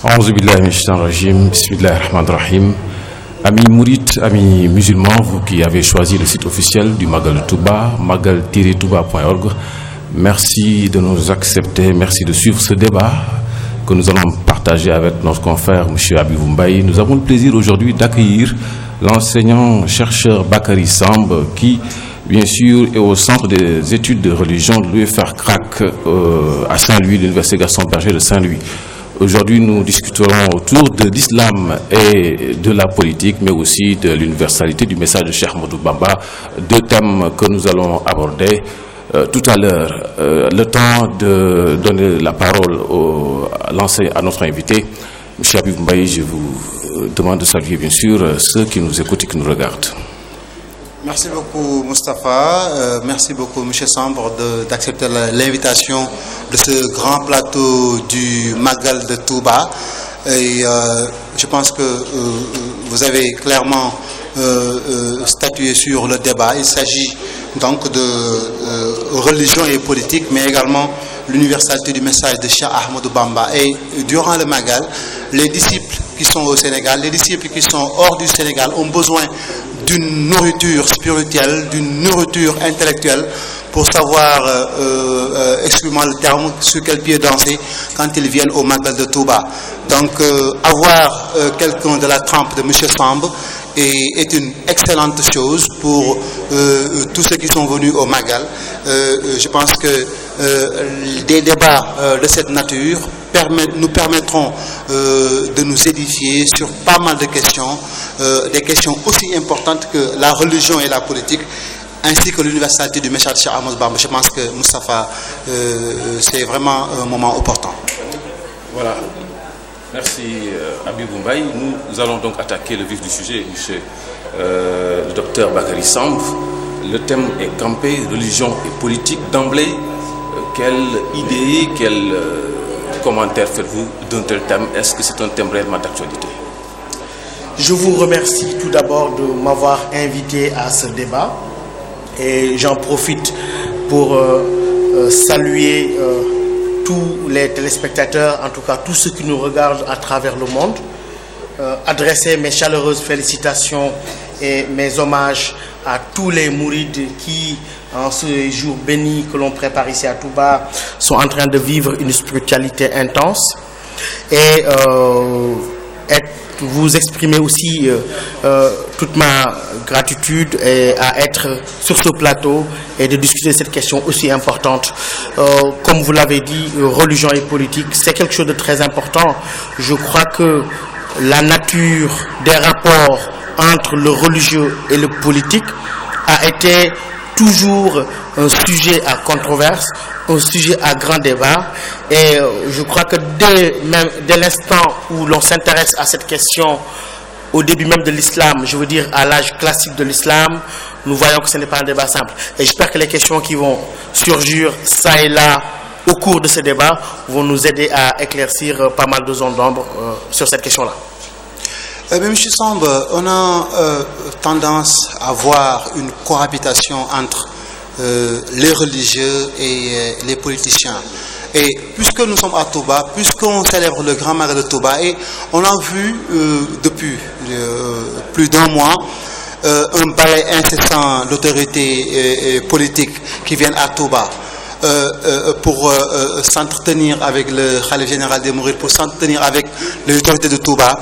Aouzu billahi minash shaitanir rajim. Bismillahir rahmanir rahim. Amis mourides, amis musulmans, vous qui avez choisi le site officiel du Magal de Touba, magal-touba.org, merci de nous accepter, merci de suivre ce débat que nous allons partager avec notre confrère M. Abibou Mbaye. Nous avons le plaisir aujourd'hui d'accueillir l'enseignant-chercheur Bakary Samb qui, bien sûr, est au centre des études de religion de l'UFR-CRAC à Saint-Louis, l'Université Gaston Berger de Saint-Louis. Aujourd'hui, nous discuterons autour de l'islam et de la politique, mais aussi de l'universalité du message de Cheikh Ahmadou Bamba, deux thèmes que nous allons aborder tout à l'heure. Le temps de donner la parole à notre invité, M. Abibou Mbaye, je vous demande de saluer bien sûr ceux qui nous écoutent et qui nous regardent. Merci beaucoup Moustapha, merci beaucoup M. Samb d'accepter l'invitation de ce grand plateau du Magal de Touba. Et je pense que vous avez clairement statué sur le débat. Il s'agit donc de religion et politique, mais également l'universalité du message de Cheikh Ahmadou Bamba. Et durant le Magal, les disciples qui sont au Sénégal, les disciples qui sont hors du Sénégal ont besoin d'une nourriture spirituelle, d'une nourriture intellectuelle pour savoir, excusez-moi le terme, sur quel pied danser quand ils viennent au Magal de Touba. Donc avoir quelqu'un de la trempe de M. Samb est une excellente chose pour tous ceux qui sont venus au Magal. Je pense que des débats de cette nature nous permettront de nous édifier sur pas mal de questions, des questions aussi importantes que la religion et la politique, ainsi que l'universalité du message de Cheikh Ahmadou Bamba. Je pense que Moustapha, c'est vraiment un moment opportun. Voilà. Merci Abibou Mbaye. Nous allons donc attaquer le vif du sujet, monsieur le docteur Bakary Samb. Le thème est campé, religion et politique. D'emblée, quelle idée, quel commentaire faites-vous d'un tel thème? Est-ce que c'est un thème réellement d'actualité? Je vous remercie tout d'abord de m'avoir invité à ce débat et j'en profite pour saluer tous les téléspectateurs, en tout cas tous ceux qui nous regardent à travers le monde, adresser mes chaleureuses félicitations et mes hommages à tous les mourides qui, en ce jour béni que l'on prépare ici à Touba, sont en train de vivre une spiritualité intense et vous exprimer aussi toute ma gratitude à être sur ce plateau et de discuter cette question aussi importante. Comme vous l'avez dit, religion et politique, c'est quelque chose de très important. Je crois que la nature des rapports entre le religieux et le politique a été toujours un sujet à controverse, un sujet à grand débat. Et je crois que dès l'instant où l'on s'intéresse à cette question, au début même de l'islam, je veux dire à l'âge classique de l'islam, nous voyons que ce n'est pas un débat simple. Et j'espère que les questions qui vont surgir ça et là au cours de ce débat vont nous aider à éclaircir pas mal de zones d'ombre sur cette question-là. Mais M. Samb, on a tendance à voir une cohabitation entre les religieux et les politiciens. Et puisque nous sommes à Touba, puisqu'on célèbre le Grand Magal de Touba, et on a vu depuis plus d'un mois un balai incessant d'autorités politiques qui viennent à Touba pour s'entretenir avec le Khalife général des Mourides, pour s'entretenir avec les autorités de Touba.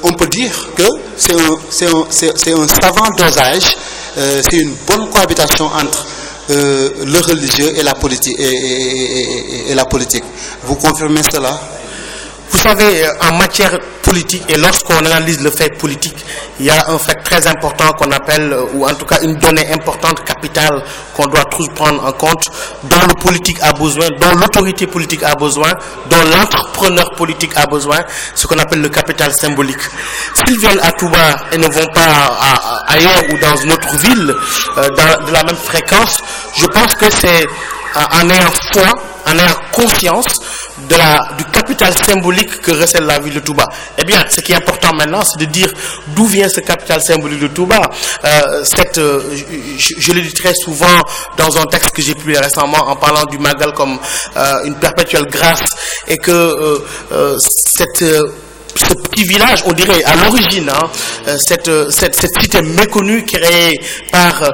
On peut dire que c'est un savant dosage, c'est une bonne cohabitation entre le religieux et la politique. Et la politique. Vous confirmez cela? Vous savez, en matière politique, et lorsqu'on analyse le fait politique, il y a un fait très important qu'on appelle, ou en tout cas une donnée importante, capitale, qu'on doit tous prendre en compte, dont le politique a besoin, dont l'autorité politique a besoin, dont l'entrepreneur politique a besoin, ce qu'on appelle le capital symbolique. S'ils viennent à Touba et ne vont pas ailleurs ou dans une autre ville de la même fréquence, je pense que c'est en ayant foi, en ayant conscience du capital capital symbolique que recèle la ville de Touba. Eh bien, ce qui est important maintenant, c'est de dire d'où vient ce capital symbolique de Touba. Je le dis très souvent dans un texte que j'ai publié récemment en parlant du Magal comme une perpétuelle grâce, et que ce petit village, on dirait à l'origine, cette cité méconnue créée par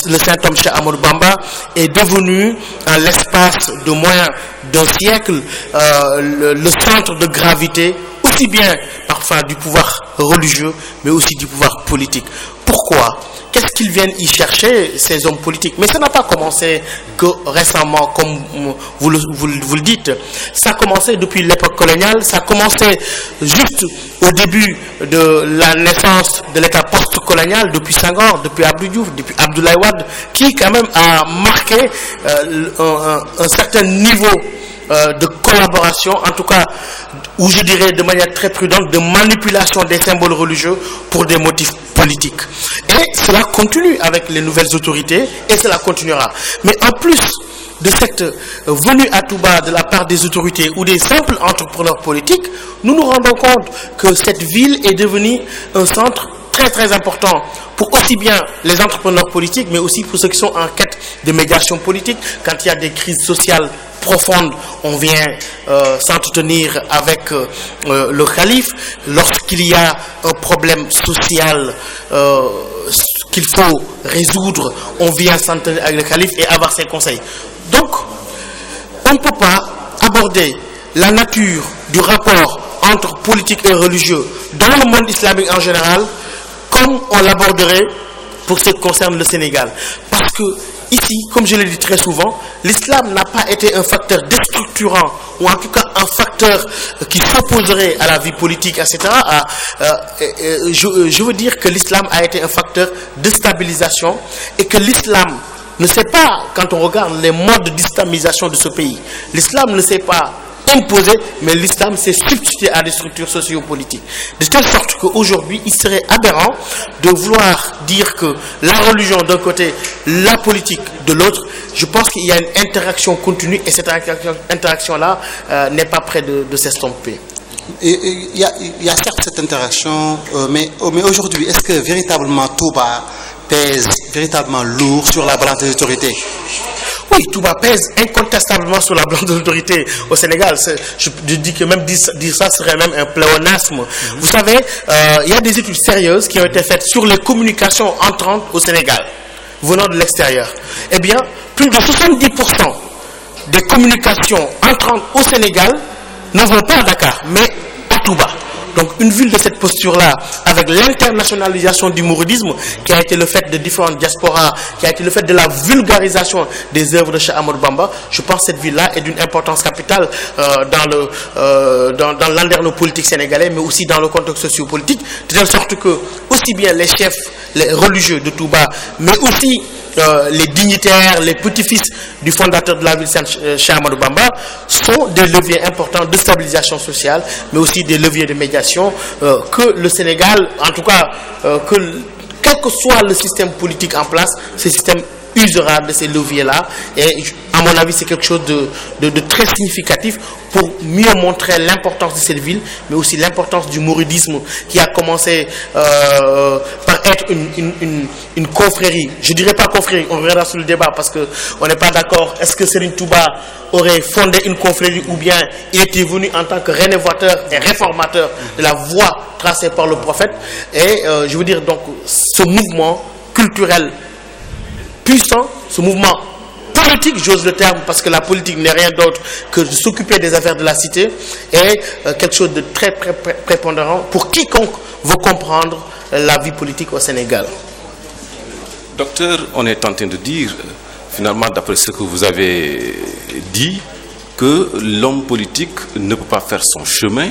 le saint homme Cheikh Ahmadou Bamba est devenue, en l'espace de moins d'un siècle, le centre de gravité, aussi bien parfois du pouvoir religieux, mais aussi du pouvoir politique. Pourquoi ? Qu'est-ce qu'ils viennent y chercher, ces hommes politiques? Mais ça n'a pas commencé que récemment, comme vous le dites. Ça a commencé depuis l'époque coloniale, ça a commencé juste au début de la naissance de l'État post-colonial, depuis Senghor, depuis Abdou Diouf, depuis Abdoulaye Wade, qui quand même a marqué un certain niveau de collaboration, en tout cas, ou je dirais de manière très prudente, de manipulation des symboles religieux pour des motifs politiques. Et cela continue avec les nouvelles autorités, et cela continuera. Mais en plus de cette venue à Touba de la part des autorités ou des simples entrepreneurs politiques, nous nous rendons compte que cette ville est devenue un centre très très important pour aussi bien les entrepreneurs politiques, mais aussi pour ceux qui sont en quête de médiation politique. Quand il y a des crises sociales profondes, on vient s'entretenir avec le calife. Lorsqu'il y a un problème social qu'il faut résoudre, on vient s'entretenir avec le calife et avoir ses conseils. Donc, on ne peut pas aborder la nature du rapport entre politique et religieux dans le monde islamique en général comme on l'aborderait pour ce qui concerne le Sénégal. Parce que ici, comme je l'ai dit très souvent, l'islam n'a pas été un facteur déstructurant, ou en tout cas un facteur qui s'opposerait à la vie politique, etc. Je veux dire que l'islam a été un facteur de stabilisation, et que l'islam ne sait pas, quand on regarde les modes d'islamisation de ce pays, l'islam ne sait pas imposé, mais l'islam s'est substitué à des structures sociopolitiques. De telle sorte qu'aujourd'hui, il serait aberrant de vouloir dire que la religion d'un côté, la politique de l'autre. Je pense qu'il y a une interaction continue, et cette interaction-là n'est pas près de s'estomper. Il y a certes cette interaction, mais aujourd'hui, est-ce que véritablement Touba pèse véritablement lourd sur la balance des autorités? Oui, Touba pèse incontestablement sur la balance de l'autorité au Sénégal. Je dis que même dire ça serait même un pléonasme. Vous savez, il y a des études sérieuses qui ont été faites sur les communications entrantes au Sénégal, venant de l'extérieur. Eh bien, plus de 70% des communications entrantes au Sénégal ne vont pas à Dakar, mais à Touba. Donc une ville de cette posture-là, avec l'internationalisation du mouridisme, qui a été le fait de différentes diasporas, qui a été le fait de la vulgarisation des œuvres de Cheikh Ahmadou Bamba, je pense que cette ville-là est d'une importance capitale dans l'anderno politique sénégalais, mais aussi dans le contexte sociopolitique, de telle sorte que aussi bien les chefs, les religieux de Touba, mais aussi les dignitaires, les petits-fils du fondateur de la ville, Cheikh Ahmadou Bamba, sont des leviers importants de stabilisation sociale, mais aussi des leviers de médiation que le Sénégal, en tout cas, quel que soit le système politique en place, ce système usera de ces leviers-là. Et à mon avis, c'est quelque chose de très significatif pour mieux montrer l'importance de cette ville, mais aussi l'importance du mouridisme qui a commencé par être une confrérie. Je ne dirais pas confrérie, on reviendra sur le débat parce qu'on n'est pas d'accord. Est-ce que Serigne Touba aurait fondé une confrérie ou bien il était venu en tant que rénovateur et réformateur de la voie tracée par le prophète? Et je veux dire donc ce mouvement culturel puissant, ce mouvement politique, j'ose le terme, parce que la politique n'est rien d'autre que de s'occuper des affaires de la cité, est quelque chose de très prépondérant pour quiconque veut comprendre la vie politique au Sénégal. Docteur, on est en train de dire, finalement, d'après ce que vous avez dit, que l'homme politique ne peut pas faire son chemin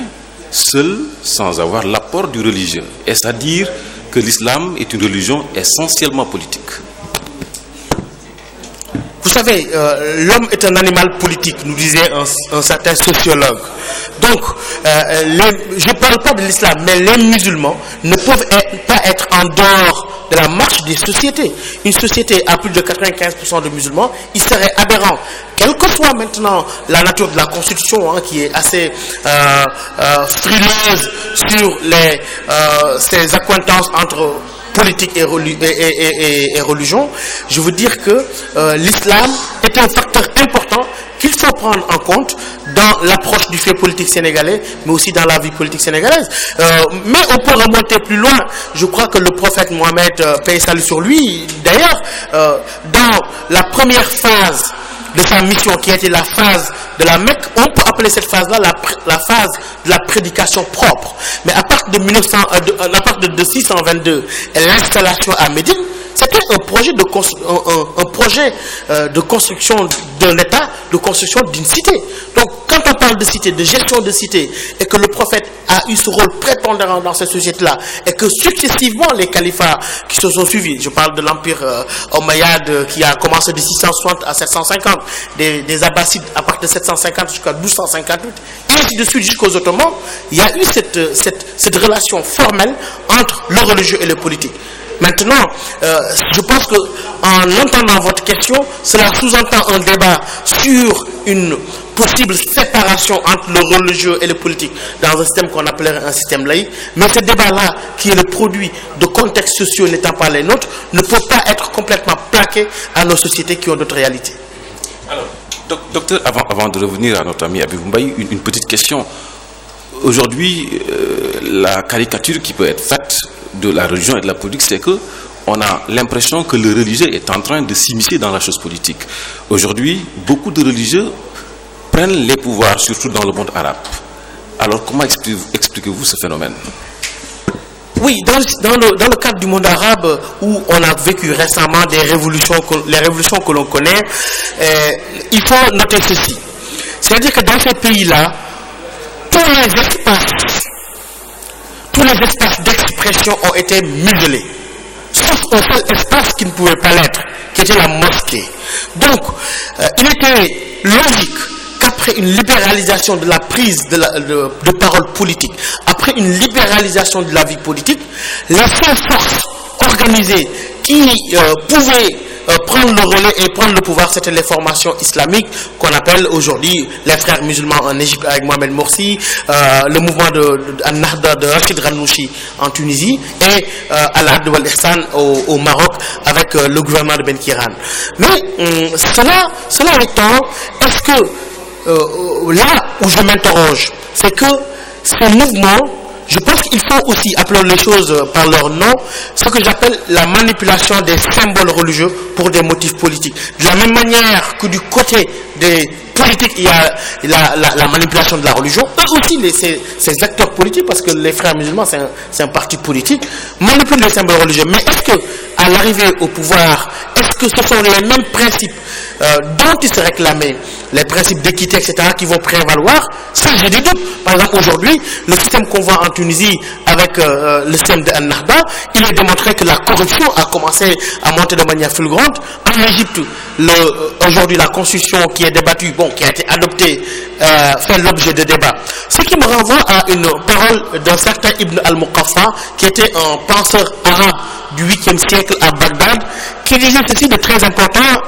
seul sans avoir l'apport du religieux. Est-ce à dire que l'islam est une religion essentiellement politique? Vous savez, l'homme est un animal politique, nous disait un certain sociologue. Donc, je ne parle pas de l'islam, mais les musulmans ne peuvent pas être en dehors de la marche des sociétés. Une société à plus de 95% de musulmans, il serait aberrant quelle que soit maintenant la nature de la Constitution, qui est assez frileuse sur ces accointances entre politique et religion, je veux dire que l'islam est un facteur important qu'il faut prendre en compte dans l'approche du fait politique sénégalais, mais aussi dans la vie politique sénégalaise. Mais on peut remonter plus loin. Je crois que le prophète Mohammed, paix et salut sur lui, d'ailleurs, dans la première phase de sa mission, qui a été la phase de la Mecque, on peut appeler cette phase-là la phase de la prédication propre. Mais à partir de 622 et l'installation à Médine, c'était un projet de construction d'un État, de construction d'une cité. Donc, quand on parle de cité, de gestion de cité, et que le prophète a eu ce rôle prépondérant dans cette société-là, et que successivement les califats qui se sont suivis, je parle de l'empire omeyyade qui a commencé de 660 à 750, des abbassides à partir de 750 jusqu'à 1258, et ainsi de suite jusqu'aux Ottomans, il y a eu cette relation formelle entre le religieux et le politique. Maintenant, je pense qu'en entendant votre question, cela sous-entend un débat sur une possible séparation entre le religieux et le politique dans un système qu'on appellerait un système laïque. Mais ce débat-là, qui est le produit de contextes sociaux n'étant pas les nôtres, ne peut pas être complètement plaqué à nos sociétés qui ont d'autres réalités. Alors, docteur, avant de revenir à notre ami Habib Mbaye, une petite question. Aujourd'hui, la caricature qui peut être faite de la religion et de la politique, c'est que on a l'impression que le religieux est en train de s'immiscer dans la chose politique. Aujourd'hui, beaucoup de religieux prennent les pouvoirs, surtout dans le monde arabe. Alors, comment expliquez-vous ce phénomène? Oui, dans le cadre du monde arabe, où on a vécu récemment les révolutions que l'on connaît, il faut noter ceci. C'est-à-dire que dans ces pays-là, tous les espaces d'expression ont été muselés, sauf un seul espace qui ne pouvait pas l'être, qui était la mosquée. Donc, il était logique qu'après une libéralisation de la prise de parole politique, après une libéralisation de la vie politique, les seules forces organisées qui pouvaient prendre le relais et prendre le pouvoir, c'était les formations islamiques qu'on appelle aujourd'hui les frères musulmans en Égypte avec Mohamed Morsi, le mouvement Al-Nahda de Rachid Ghannouchi en Tunisie et Al-Adl wal-Ihsan au Maroc avec le gouvernement de Ben Kiran. Mais cela étant, est-ce que là où je m'interroge, c'est que ces mouvements, je pense qu'il faut aussi appeler les choses par leur nom, ce que j'appelle la manipulation des symboles religieux pour des motifs politiques. De la même manière que du côté des politiques, il y a la manipulation de la religion, eux aussi, ces acteurs politiques, parce que les frères musulmans, c'est un parti politique, manipulent les symboles religieux. Mais est-ce que, à l'arrivée au pouvoir, est-ce que ce sont les mêmes principes dont ils se réclamaient, les principes d'équité, etc., qui vont prévaloir? Ça, j'ai des doutes. Par exemple, aujourd'hui, le système qu'on voit en Tunisie avec le système de Al-Nahda, il est démontré que la corruption a commencé à monter de manière fulgurante. En Égypte, aujourd'hui, la constitution qui est débattue, qui a été adoptée, fait l'objet de débats. Ce qui me renvoie à une parole d'un certain Ibn al-Muqaffa, qui était un penseur arabe du 8e siècle à Bagdad, qui disait ceci de très important,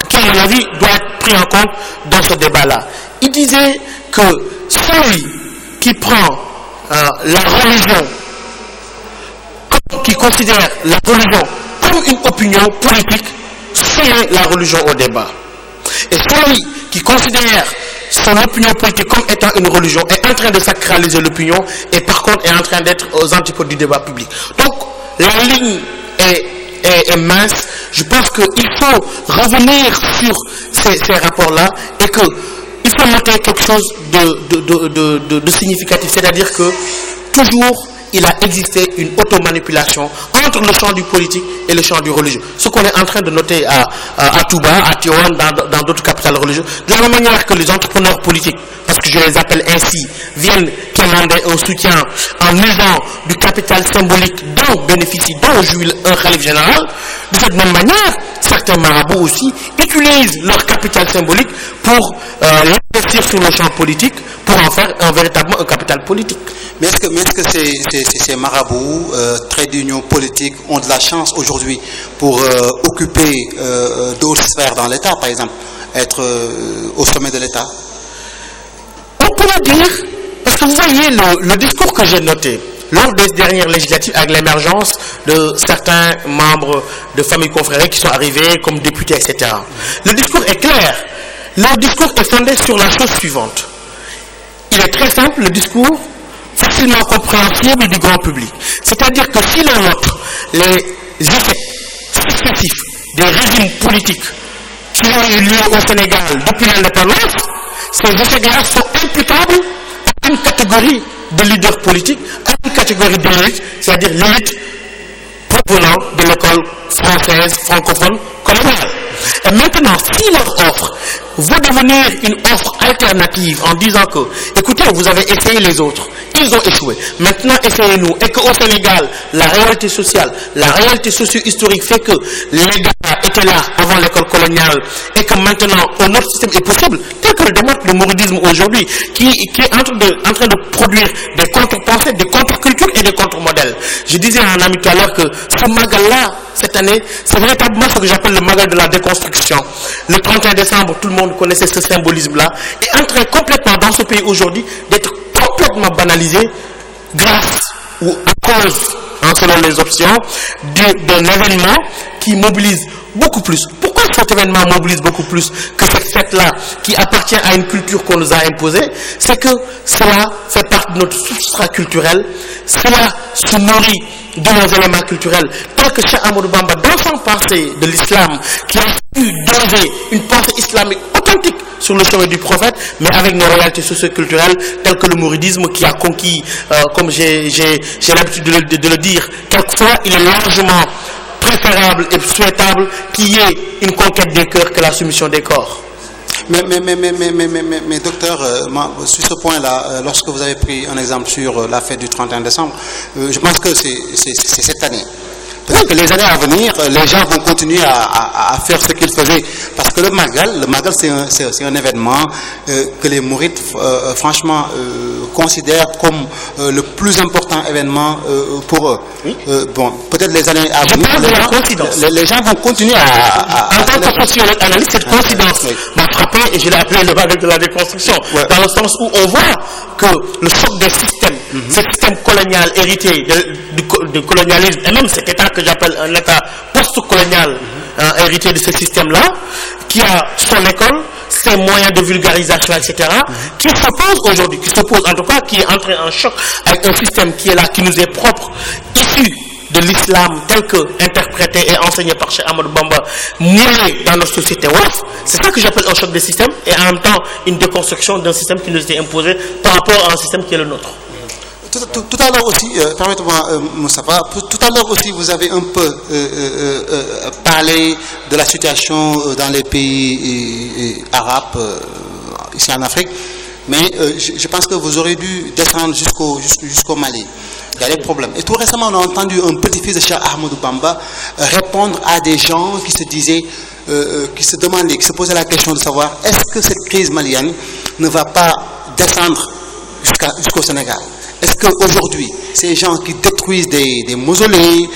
qui, à mon avis, doit être pris en compte dans ce débat-là. Il disait que celui qui prend la religion, qui considère la religion comme une opinion politique, soumet la religion au débat. Et celui qui considère son opinion politique comme étant une religion est en train de sacraliser l'opinion et par contre est en train d'être aux antipodes du débat public. Donc, la ligne est mince. Je pense qu'il faut revenir sur ces rapports-là et qu'il faut noter quelque chose de significatif. C'est-à-dire que toujours, il a existé une automanipulation entre le champ du politique et le champ du religieux. Ce qu'on est en train de noter à Touba, à Tivaouane, dans d'autres capitales religieuses, de la même manière que les entrepreneurs politiques, parce que je les appelle ainsi, viennent demander un soutien en usant du capital symbolique dont jouit un khalife général. De cette même manière, certains marabouts aussi utilisent leur capital symbolique pour l'investir sur le champ politique, pour en faire véritablement un capital politique. Mais est-ce que ces marabouts, traits d'union politique, ont de la chance aujourd'hui pour occuper d'autres sphères dans l'État, par exemple? être au sommet de l'État? On pourrait dire, parce que vous voyez le discours que j'ai noté lors des dernières législatives avec l'émergence de certains membres de familles confrères qui sont arrivés comme députés, etc. Le discours est clair. Le discours est fondé sur la chose suivante. Il est très simple, le discours, facilement compréhensible du grand public. C'est-à-dire que si l'on note les effets successifs des régimes politiques qui ont eu lieu au Sénégal depuis l'indépendance, ces effets-là sont imputables à une catégorie de leaders politiques, à une catégorie d'élite, c'est-à-dire l'élite provenant de l'école française, francophone, coloniale. Et maintenant, si leur offre veut devenir une offre alternative en disant que, écoutez, vous avez essayé les autres, ils ont échoué, maintenant essayez-nous, et qu'au Sénégal, la réalité sociale, la réalité socio-historique fait que les gars étaient là avant l'école coloniale, et que maintenant, un autre système est possible, tel que le démontre le mouridisme aujourd'hui, qui est en train de produire des contre-pensées, des contre-cultures et des contre-modèles. Je disais à un ami tout à l'heure que ce magal-là, cette année, c'est véritablement ce que j'appelle le magal de la déconstruction. Le 31 décembre, tout le monde connaissait ce symbolisme-là, est en train complètement dans ce pays aujourd'hui d'être complètement banalisé grâce ou à cause, selon les options, d'un événement qui mobilise beaucoup plus. Pourquoi cet événement mobilise beaucoup plus que cette fête-là qui appartient à une culture qu'on nous a imposée? C'est que cela fait partie de notre substrat culturel, cela se nourrit de nos éléments culturels, tel que Cheikh Ahmadou Bamba, dans son pensée de l'islam, qui a pu doser une pensée islamique authentique sur le chemin du prophète, mais avec nos réalités socio-culturelles, telles que le mouridisme qui a conquis, comme j'ai l'habitude de le dire, quelquefois il est largement préférable et souhaitable qu'il y ait une conquête des cœurs que la soumission des corps. Mais docteur, sur ce point-là, lorsque vous avez pris un exemple sur la fête du 31 décembre, je pense que c'est cette année. Peut-être que les années à venir, les gens vont continuer à faire ce qu'ils faisaient. Parce que le Magal c'est un événement que les mourides, franchement, considèrent comme le plus important événement pour eux. Oui. Bon, peut-être les années à venir, les gens vont continuer en tant que sociologue-analyste, cette coïncidence m'a frappé et je l'ai appelé le Magal de la déconstruction. Ouais. Dans le sens où on voit que le choc des systèmes, ce système colonial hérité du colonialisme, et même cet état que j'appelle un état post-colonial, hérité de ce système-là, qui a son école, ses moyens de vulgarisation, etc., qui s'oppose aujourd'hui, en tout cas, qui est entré en choc avec un système qui est là, qui nous est propre, issu de l'islam tel que interprété et enseigné par Cheikh Ahmadou Bamba, moulé dans notre société WAF. C'est ça que j'appelle un choc des systèmes et en même temps une déconstruction d'un système qui nous était imposé par rapport à un système qui est le nôtre. Tout à l'heure aussi, permettez-moi Moustapha, tout à l'heure aussi vous avez un peu parlé de la situation dans les pays arabes, ici en Afrique, mais je pense que vous aurez dû descendre jusqu'au Mali. Il y a des problèmes. Et tout récemment, on a entendu un petit-fils de Cheikh Ahmadou Bamba répondre à des gens qui se disaient, qui se demandaient, qui se posaient la question de savoir est-ce que cette crise malienne ne va pas descendre jusqu'au Sénégal? Est-ce qu'aujourd'hui, ces gens qui détruisent des mausolées,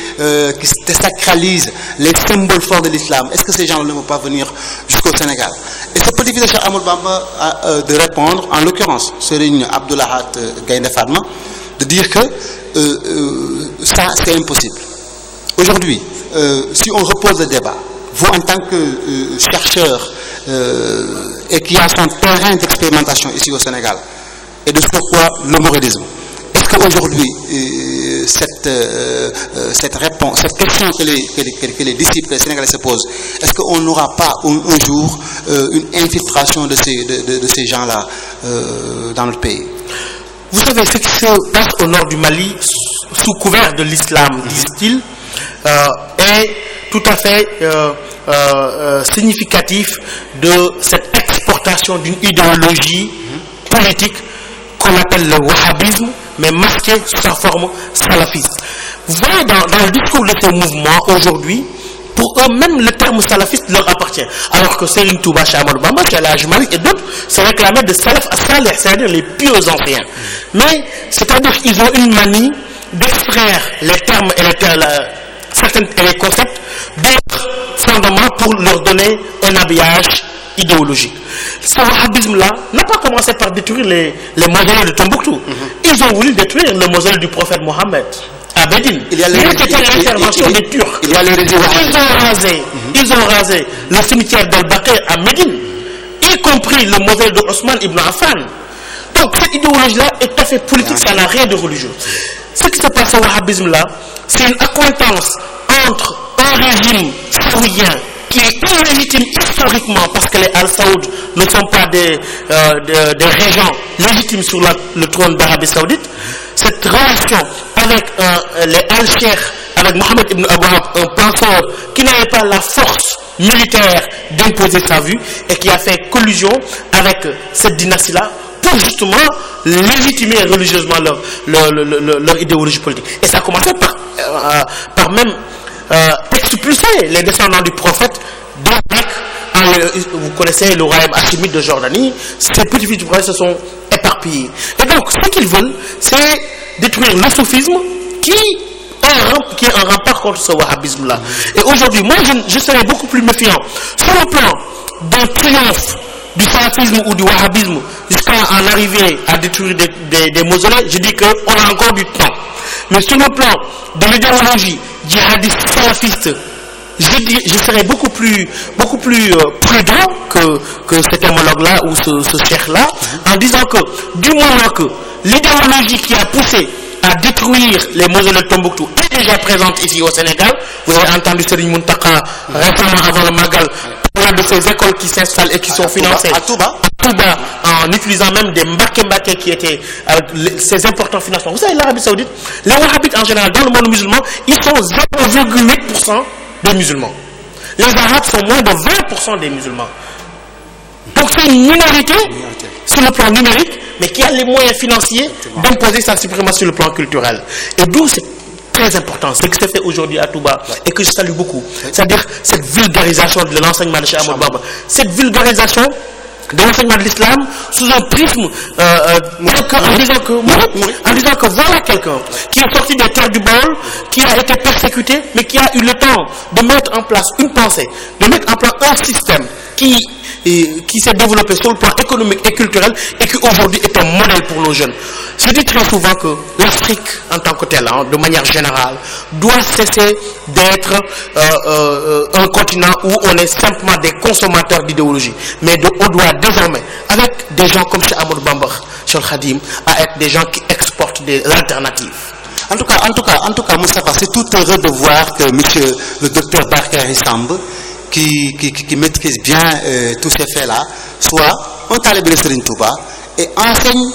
qui désacralisent les symboles forts de l'islam, est-ce que ces gens ne vont pas venir jusqu'au Sénégal? Et ce petit-fils de Cheikh Ahmadou Bamba a de répondre, en l'occurrence, Serigne Abdoulahat Gaïndé Fatma, de dire que ça, c'est impossible. Aujourd'hui, si on repose le débat, vous en tant que chercheur et qui a son terrain d'expérimentation ici au Sénégal, et de surcroît le mouridisme, est-ce qu'aujourd'hui, cette réponse, cette question que les disciples, les Sénégalais se posent, est-ce qu'on n'aura pas un jour une infiltration de ces gens-là dans le pays? Vous savez, ce qui se passe au nord du Mali, sous couvert de l'islam, disent-ils, est tout à fait significatif de cette exportation d'une idéologie politique qu'on appelle le wahhabisme, mais masquée sous sa forme salafiste. Vous voyez, dans le discours de ces mouvements aujourd'hui, pour eux-mêmes, le terme salafiste leur appartient. Alors que Serigne Touba, Cheikh Ahmadou Bamba, Cheikh El Hadji Malick et d'autres se réclamaient de salaf à salih, c'est-à-dire les pieux anciens. Mais, c'est-à-dire qu'ils ont une manie d'extraire les termes et les concepts d'autres fondements pour leur donner un habillage idéologique. Ce wahhabisme-là n'a pas commencé par détruire les mausolées de Tombouctou. Ils ont voulu détruire le mausolée du prophète Mohammed à Médine. C'était l'intervention des Turcs. Ils ont rasé le cimetière d'Al-Baqir à Médine, y compris le mausolée de Othman ibn Affan. Donc cette idéologie-là est tout à fait politique, ça n'a rien de religieux. Ce qui se passe au wahhabisme-là, c'est une accointance entre un régime saoudien qui est illégitime historiquement parce que les Al-Saoud ne sont pas des régents légitimes sur le trône d'Arabie Saoudite. Cette relation avec les Al-Sheikh, avec Mohammed ibn Abou Wahab, un penseur qui n'avait pas la force militaire d'imposer sa vue et qui a fait collusion avec cette dynastie-là pour justement légitimer religieusement leur idéologie politique. Et ça a commencé par même expulser les descendants du prophète vous connaissez le royaume hachimite de Jordanie. Ces petits-fils du prophète se sont éparpillés. Et donc ce qu'ils veulent, c'est détruire le soufisme qui est un rempart contre ce wahhabisme-là. Et aujourd'hui, moi je serais beaucoup plus méfiant sur le plan d'un triomphe du salafisme ou du wahhabisme jusqu'à en arriver à détruire des mausolées. Je dis qu'on a encore du temps. Mais sur le plan de l'idéologie djihadiste salafiste, je serais beaucoup plus prudent que cet homologue-là ou ce cheikh-là, en disant que du moment que l'idéologie qui a poussé à détruire les mausolées de Tombouctou est déjà présente ici au Sénégal, vous avez entendu Serigne Mountakha récemment avant le Magal parler de ces écoles qui s'installent et qui sont financées à Touba, en utilisant même des Mbaké qui étaient avec ces importants financements. Vous savez, l'Arabie Saoudite, les Wahhabites en général dans le monde musulman, ils sont 0,8% des musulmans. Les Arabes sont moins de 20% des musulmans. Donc c'est une minorité sur le plan numérique, mais qui a les moyens financiers d'imposer sa suprématie sur le plan culturel. Et d'où c'est très important, ce qui se fait aujourd'hui à Touba, et que je salue beaucoup, c'est-à-dire cette vulgarisation de l'enseignement de Cheikh Ahmadou Bamba, cette vulgarisation de l'enseignement de l'islam sous un prisme en disant que voilà quelqu'un qui est sorti des terres du Baol, qui a été persécuté, mais qui a eu le temps de mettre en place une pensée, de mettre en place un système qui s'est développé sur le plan économique et culturel et qui aujourd'hui est un modèle pour nos jeunes. Je dis très souvent que l'Afrique en tant que telle, de manière générale, doit cesser d'être un continent où on est simplement des consommateurs d'idéologie, mais on doit désormais, avec des gens comme Cheikh Ahmadou Bamba, Cheikh Khadim, à être des gens qui exportent des alternatives. En tout cas, Moustapha, c'est tout heureux de voir que monsieur le docteur Bakary Samb, qui maîtrise bien tous ces faits-là, soit un talibé de Serigne Touba et enseigne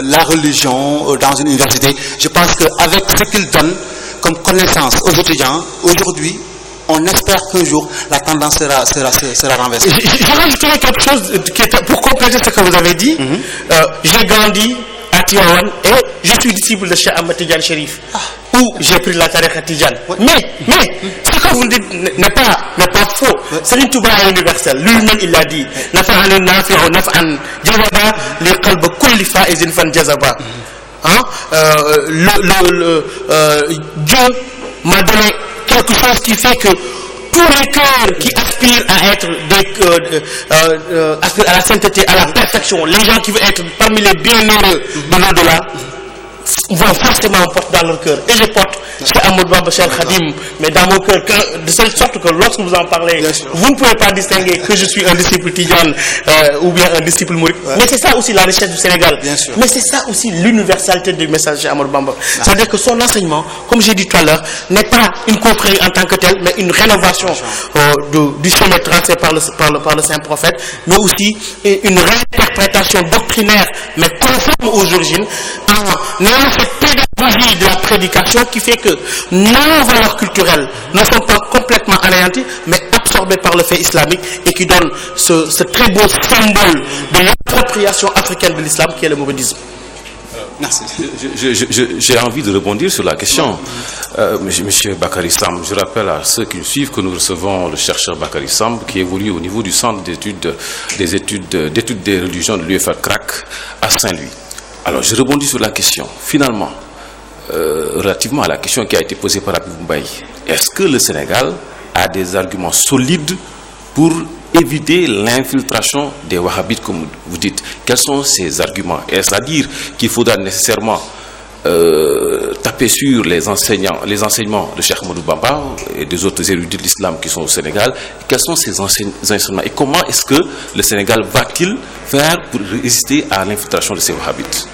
la religion dans une université. Je pense qu'avec ce qu'il donne comme connaissance aux étudiants, aujourd'hui, on espère qu'un jour, la tendance sera renversée. Je rajouterai quelque chose pour compléter ce que vous avez dit. J'ai grandi à Tivaouane et je suis disciple de Cheikh Ahmed Tidiane Chérif, où j'ai pris la tariqa Tidiane. Mais ce que vous dites n'est pas faux. Serigne Touba est universel. Lui-même il l'a dit. Nafa'an nafi'u naf'an jazaba li qalbi kulli fa'izin fan jazaba. Dieu m'a donné quelque chose qui fait que tous les cœurs qui aspirent à être aspirent à la sainteté, à la perfection, les gens qui veulent être parmi les bienheureux de l'au-delà, vont forcément porter dans leur cœur. Et je porte Cheikh Ahmadou Bamba Cheikh Khadim, mais dans mon cœur, de telle sorte que lorsque vous en parlez, vous ne pouvez pas distinguer que je suis un disciple Tidjane ou bien un disciple Mouride. Mais c'est ça aussi la richesse du Sénégal. Mais c'est ça aussi l'universalité du message de Cheikh Ahmadou Bamba. C'est-à-dire que son enseignement, comme j'ai dit tout à l'heure, n'est pas une confrérie en tant que telle, mais une rénovation du chemin tracé par le saint prophète, mais aussi une réinterprétation doctrinaire, mais conforme aux origines, en ayant cette pédagogie de la prédication qui fait que nos valeurs culturelles ne sont pas complètement anéanties, mais absorbées par le fait islamique et qui donne ce très beau symbole de l'appropriation africaine de l'islam qui est le mouridisme. Merci. J'ai envie de rebondir sur la question. Monsieur Bakary Samb, je rappelle à ceux qui nous suivent que nous recevons le chercheur Bakary Samb qui évolue au niveau du centre d'études des religions de l'UFA CRAC à Saint-Louis. Alors je rebondis sur la question. Finalement, relativement à la question qui a été posée par Abibou Mbaye, est-ce que le Sénégal a des arguments solides pour éviter l'infiltration des wahhabites, comme vous dites? Quels sont ces arguments? Est-ce à dire qu'il faudra nécessairement taper sur les enseignements de Cheikh Ahmadou Bamba et des autres érudits de l'islam qui sont au Sénégal? Quels sont ces enseignements et comment est-ce que le Sénégal va-t-il faire pour résister à l'infiltration de ces wahhabites?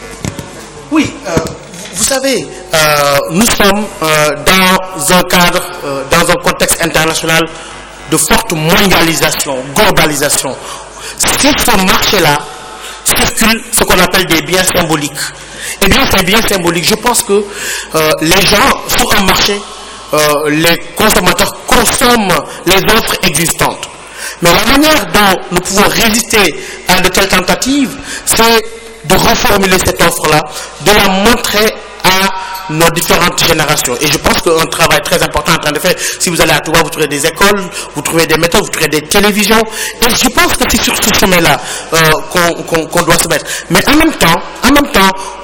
Oui, vous savez, nous sommes dans un cadre, dans un contexte international de forte mondialisation, globalisation. Sur ce marché-là circulent ce qu'on appelle des biens symboliques. Et bien, ces biens symboliques, je pense que les gens, sur un marché, les consommateurs consomment les offres existantes. Mais la manière dont nous pouvons résister à de telles tentatives, c'est de reformuler cette offre-là, de la montrer à nos différentes générations. Et je pense qu'un travail très important est en train de faire. Si vous allez à Touba, vous trouvez des écoles, vous trouvez des méthodes, vous trouvez des télévisions. Et je pense que c'est sur ce chemin-là qu'on doit se mettre. Mais en même temps,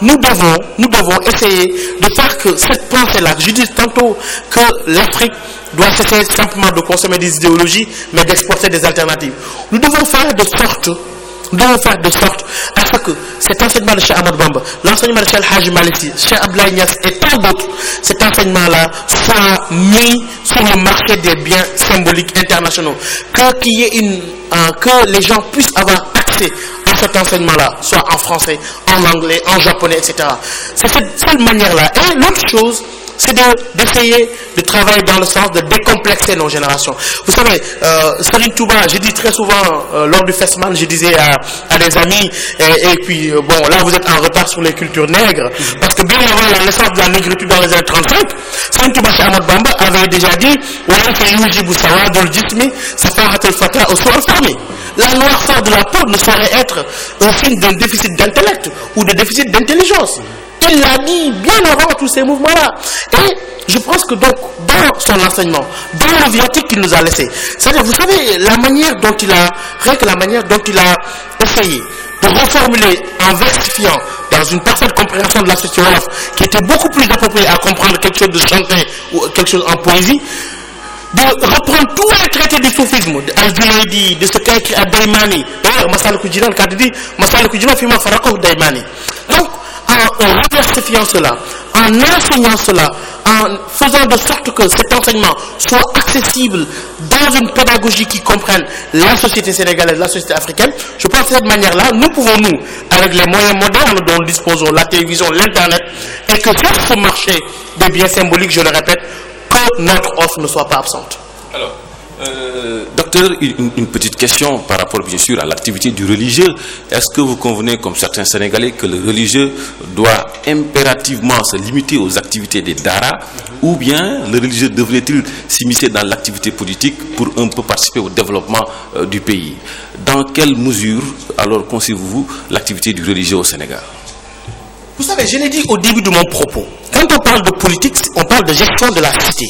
nous devons essayer de faire que cette pensée-là, je dis tantôt que l'Afrique doit cesser simplement de consommer des idéologies, mais d'exporter des alternatives. Nous devons faire de sorte à ce que cet enseignement de Cheikh Ahmadou Bamba, l'enseignement de Cheikh El Hadji Malick Sy, Cheikh Abdoulaye Niass et tant d'autres, cet enseignement-là soit mis sur le marché des biens symboliques internationaux, que les gens puissent avoir accès à cet enseignement-là, soit en français, en anglais, en japonais, etc. C'est cette seule manière-là. Et l'autre chose, c'est d'essayer de travailler dans le sens de décomplexer nos générations. Vous savez, Serigne Touba, j'ai dit très souvent, lors du festival, je disais à des amis, et puis, bon, là vous êtes en retard sur les cultures nègres, parce que bien avant la naissance de la négritude dans les années 35, Serigne Touba Cheikh Ahmadou Bamba avait déjà dit, la noirceur de la peau ne saurait être un signe d'un déficit d'intellect ou de déficit d'intelligence. Il l'a dit bien avant tous ces mouvements-là. Et je pense que donc, dans son enseignement, dans le viatique qu'il nous a laissé, c'est-à-dire, vous savez, la manière dont il a essayé de reformuler en versifiant dans une parfaite compréhension de la société wolof, qui était beaucoup plus appropriée à comprendre quelque chose de chanté ou quelque chose en poésie, de reprendre tous les traités du soufisme, d'Al-Junaidi, de ce qu'a écrit à Daimani. D'ailleurs, Massalikul Jinan, quand il dit Massalikul Jinan, Fima Farakov Daimani. Donc, en reversifiant cela, en enseignant cela, en faisant de sorte que cet enseignement soit accessible dans une pédagogie qui comprenne la société sénégalaise, la société africaine, je pense que de cette manière-là, nous pouvons, avec les moyens modernes dont nous disposons, la télévision, l'Internet, et que sur ce marché des biens symboliques, je le répète, que notre offre ne soit pas absente. Alors, docteur, une petite question par rapport bien sûr à l'activité du religieux. Est-ce que vous convenez, comme certains Sénégalais, que le religieux doit impérativement se limiter aux activités des Dara, ou bien le religieux devrait-il s'immiscer dans l'activité politique pour un peu participer au développement du pays? Dans quelle mesure alors concevez-vous l'activité du religieux au Sénégal? Vous savez, je l'ai dit au début de mon propos, quand on parle de politique, on parle de gestion de la cité.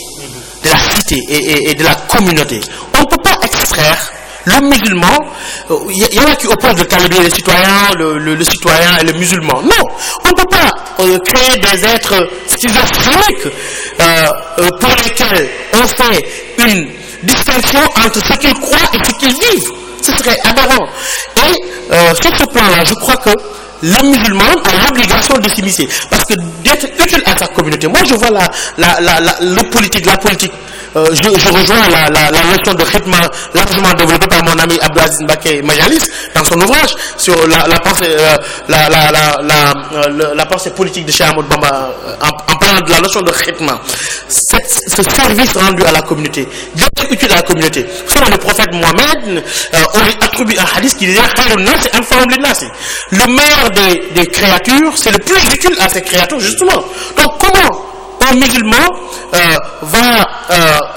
Et de la communauté. On ne peut pas extraire le musulman. Il y en a qui opposent le talibé, le citoyen, le citoyen et le musulman. Non, on ne peut pas créer des êtres schizophréniques pour lesquels on fait une distinction entre ce qu'ils croient et ce qu'ils vivent. Ce serait aberrant. Et sur ce plan-là, je crois que le musulman a l'obligation de s'immiscer, parce que d'être utile à sa communauté. Moi, je vois la politique. Je rejoins la notion de rythme largement développée par mon ami Abdelaziz Mbacké Majalis dans son ouvrage sur la pensée politique de Cheikh Ahmadou Bamba en parlant de la notion de rythme. Ce service rendu à la communauté, d'être utile à la communauté. Vous savez, le prophète Mohammed, on lui attribue un hadith qui disait le meilleur des créatures, c'est le plus utile à ces créatures, justement. Donc, comment un musulman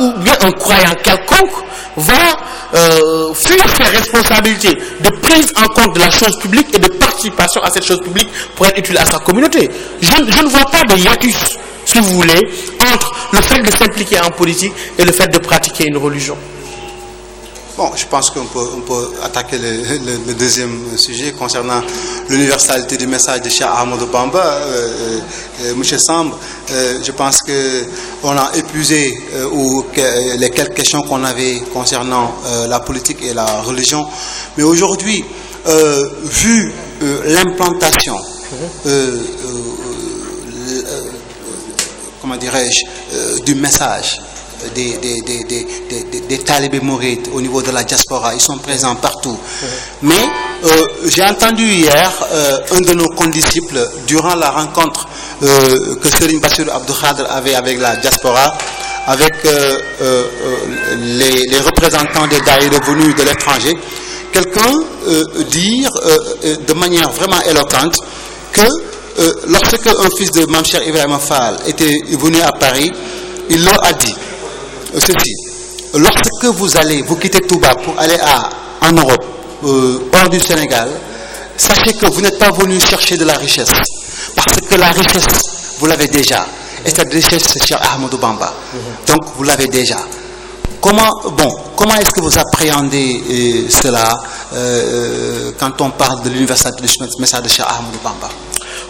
ou bien un croyant quelconque va fuir ses responsabilités de prise en compte de la chose publique et de participation à cette chose publique pour être utile à sa communauté? Je ne vois pas de hiatus, si vous voulez, entre le fait de s'impliquer en politique et le fait de pratiquer une religion. Bon, je pense qu'on peut attaquer le deuxième sujet concernant l'universalité du message de Cheikh Ahmadou Bamba. Monsieur Samb, je pense qu'on a épuisé les quelques questions qu'on avait concernant la politique et la religion. Mais aujourd'hui, vu l'implantation, comment dirais-je, du message des talibés mourides au niveau de la diaspora, ils sont présents partout. Mais j'ai entendu hier un de nos condisciples, durant la rencontre que Serigne Bassirou Abdou Khadre avait avec la diaspora, avec les représentants des daïras venus de l'étranger, quelqu'un dire de manière vraiment éloquente que lorsque un fils de Mame Cheikh Ibrahima Fall était venu à Paris, il leur a dit ceci: lorsque vous quittez Touba pour aller en Europe, hors du Sénégal, sachez que vous n'êtes pas venu chercher de la richesse, parce que la richesse, vous l'avez déjà, et cette richesse, c'est Cheikh Ahmadou Bamba. Donc, vous l'avez déjà. Comment est-ce que vous appréhendez cela quand on parle de l'universalité du message de Cheikh Ahmadou Bamba?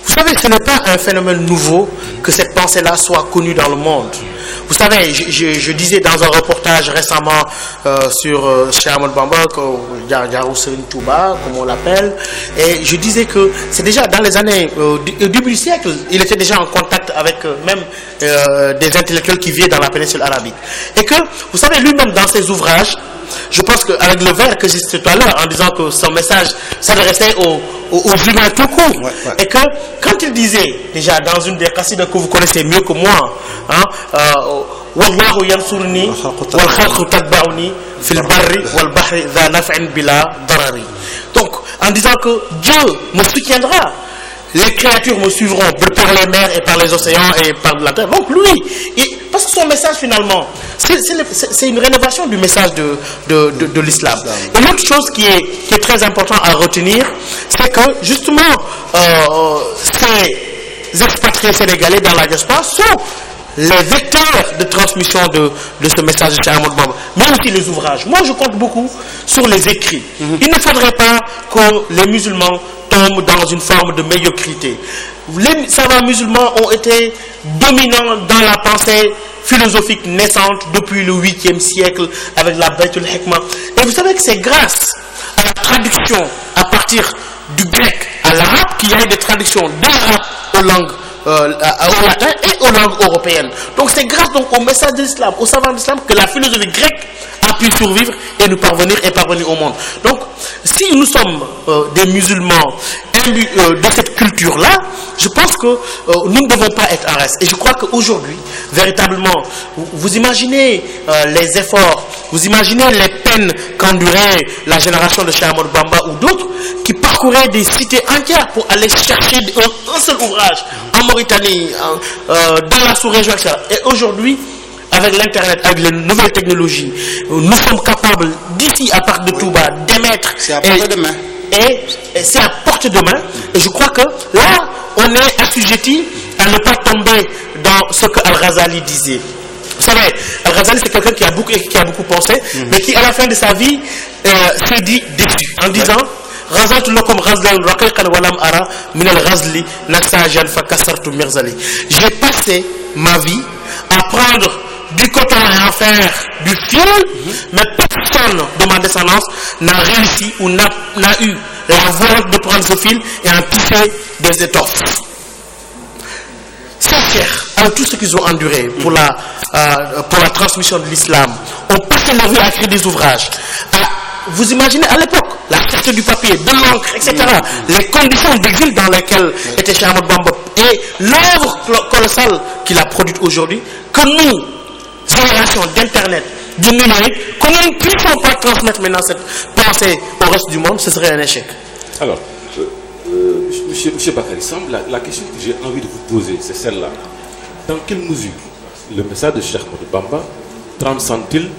Vous savez, ce n'est pas un phénomène nouveau que cette pensée-là soit connue dans le monde. Vous savez, je disais dans un reportage récemment sur Cheikh Ahmadou Bamba, Diarou Serigne Touba, comme on l'appelle, et je disais que c'est déjà dans les années, au début du siècle, il était déjà en contact avec même des intellectuels qui vivaient dans la péninsule arabique. Et que, vous savez, lui-même dans ses ouvrages, je pense qu'avec le vers que j'ai cité tout à l'heure, en disant que son message s'adressait aux humains tout court, et que quand il disait, déjà dans une des qasidas que vous connaissez mieux que moi, Wallahu yansurni wal khalqu tatba'uni fil barri wal bahri dha naf'in bila darari. Donc, en disant que Dieu me soutiendra, les créatures me suivront par les mers et par les océans et par la terre. Donc lui, parce que son message finalement, c'est une rénovation du message de l'islam. Et l'autre chose qui est très important à retenir, c'est que justement, ces expatriés sénégalais dans la diaspora sont les vecteurs de transmission de ce message de Cheikh Ahmadou Bamba, mais aussi les ouvrages. Moi, je compte beaucoup sur les écrits. Il ne faudrait pas que les musulmans tombent dans une forme de médiocrité. Les savants musulmans ont été dominants dans la pensée philosophique naissante depuis le 8e siècle avec la Baytul Hikmah. Et vous savez que c'est grâce à la traduction à partir du grec à l'arabe qu'il y a eu des traductions de l'arabe aux langues au latin et aux langues européennes. Donc c'est grâce donc au message de l'islam, aux savants de l'islam, que la philosophie grecque a pu survivre et nous parvenir au monde. Donc si nous sommes des musulmans imbus de cette culture-là, je pense que nous ne devons pas être en reste. Et je crois qu'aujourd'hui, véritablement, vous imaginez les efforts, vous imaginez les peines qu'endurait la génération de Cheikh Ahmadou Bamba ou d'autres qui parcouraient des cités entières pour aller chercher un seul ouvrage en Mauritanie, dans la sous-région, etc. Et aujourd'hui, avec l'Internet, avec les nouvelles technologies, nous sommes capables, d'ici à part de Touba, d'émettre. C'est à portée de main. Et c'est à portée de main. Et je crois que là, on est assujetti à ne pas tomber dans ce que Al-Ghazali disait. Vous savez, Al-Ghazali, c'est quelqu'un qui a beaucoup pensé, mais qui, à la fin de sa vie, s'est dit déçu, en disant Ghazaltu lakum ghazlan raqiqan wa lam ara min al-ghazli nasajan fa kasartu mirzali. J'ai passé ma vie à prendre du coton et à en faire du fil, mais personne de ma descendance n'a réussi ou n'a eu la volonté de prendre ce fil et en tisser des étoffes. Ces chers, avec tout ce qu'ils ont enduré pour la transmission de l'islam, ont passé leur vie à écrire des ouvrages. Vous imaginez à l'époque la cherté du papier, de l'encre, etc. Les conditions d'exil dans lesquelles était Cheikh Ahmadou Bamba et l'œuvre colossale qu'il a produite aujourd'hui, que nous, génération d'internet, du numérique, que nous ne puissions pas transmettre maintenant cette pensée au reste du monde, ce serait un échec. Alors, monsieur Bakary Samb, la question que j'ai envie de vous poser, c'est celle-là. Dans quelle mesure le message de Cheikh Ahmadou Bamba transcende-t-il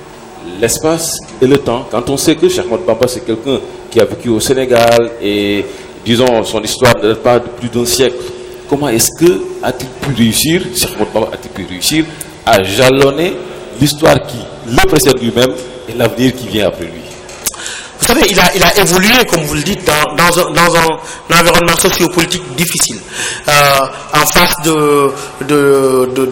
l'espace et le temps, quand on sait que Cheikh Ahmadou Bamba c'est quelqu'un qui a vécu au Sénégal et disons son histoire ne date pas de plus d'un siècle? Comment est-ce que a-t-il pu réussir, Cheikh Ahmadou Bamba a-t-il pu réussir à jalonner l'histoire qui le précède lui-même et l'avenir qui vient après lui? Vous savez, il a évolué, comme vous le dites, dans un environnement sociopolitique difficile, en face de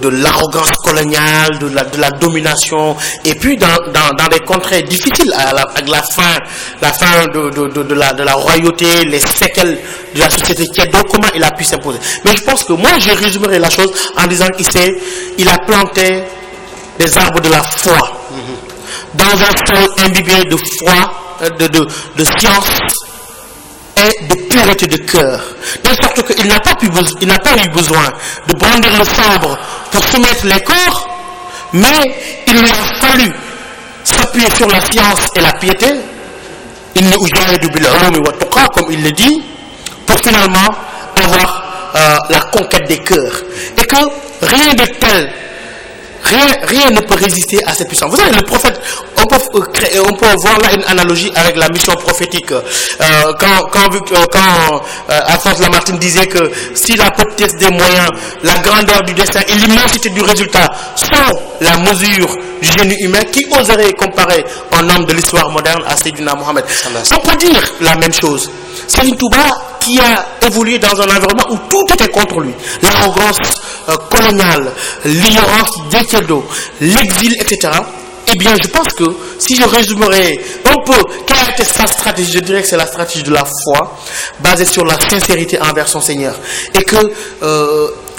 l'arrogance coloniale, de la domination, et puis dans des contrées difficiles, avec la fin de la royauté, les séquelles de la société tiède. Donc comment il a pu s'imposer. Mais je pense que moi, je résumerai la chose en disant qu'il a planté des arbres de la foi, dans un sol imbibé de foi, de science et de pureté de cœur, de sorte qu'il n'a pas eu besoin de brandir le sabre pour soumettre les corps, mais il lui a fallu s'appuyer sur la science et la piété, comme il le dit, pour finalement avoir la conquête des cœurs, et que rien de tel, rien ne peut résister à cette puissance. Vous savez, le prophète, on peut voir là une analogie avec la mission prophétique. Quand Alphonse Lamartine disait que si la petitesse des moyens, la grandeur du destin et l'immensité du résultat sont la mesure du génie humain, qui oserait comparer un homme de l'histoire moderne à Seydina Mohamed? On peut dire la même chose. Serigne Touba, qui a évolué dans un environnement où tout était contre lui, l'arrogance coloniale, l'ignorance des cédos, l'exil, etc. Eh bien, je pense que si je résumerais un peu quelle a été sa stratégie, je dirais que c'est la stratégie de la foi, basée sur la sincérité envers son Seigneur, et que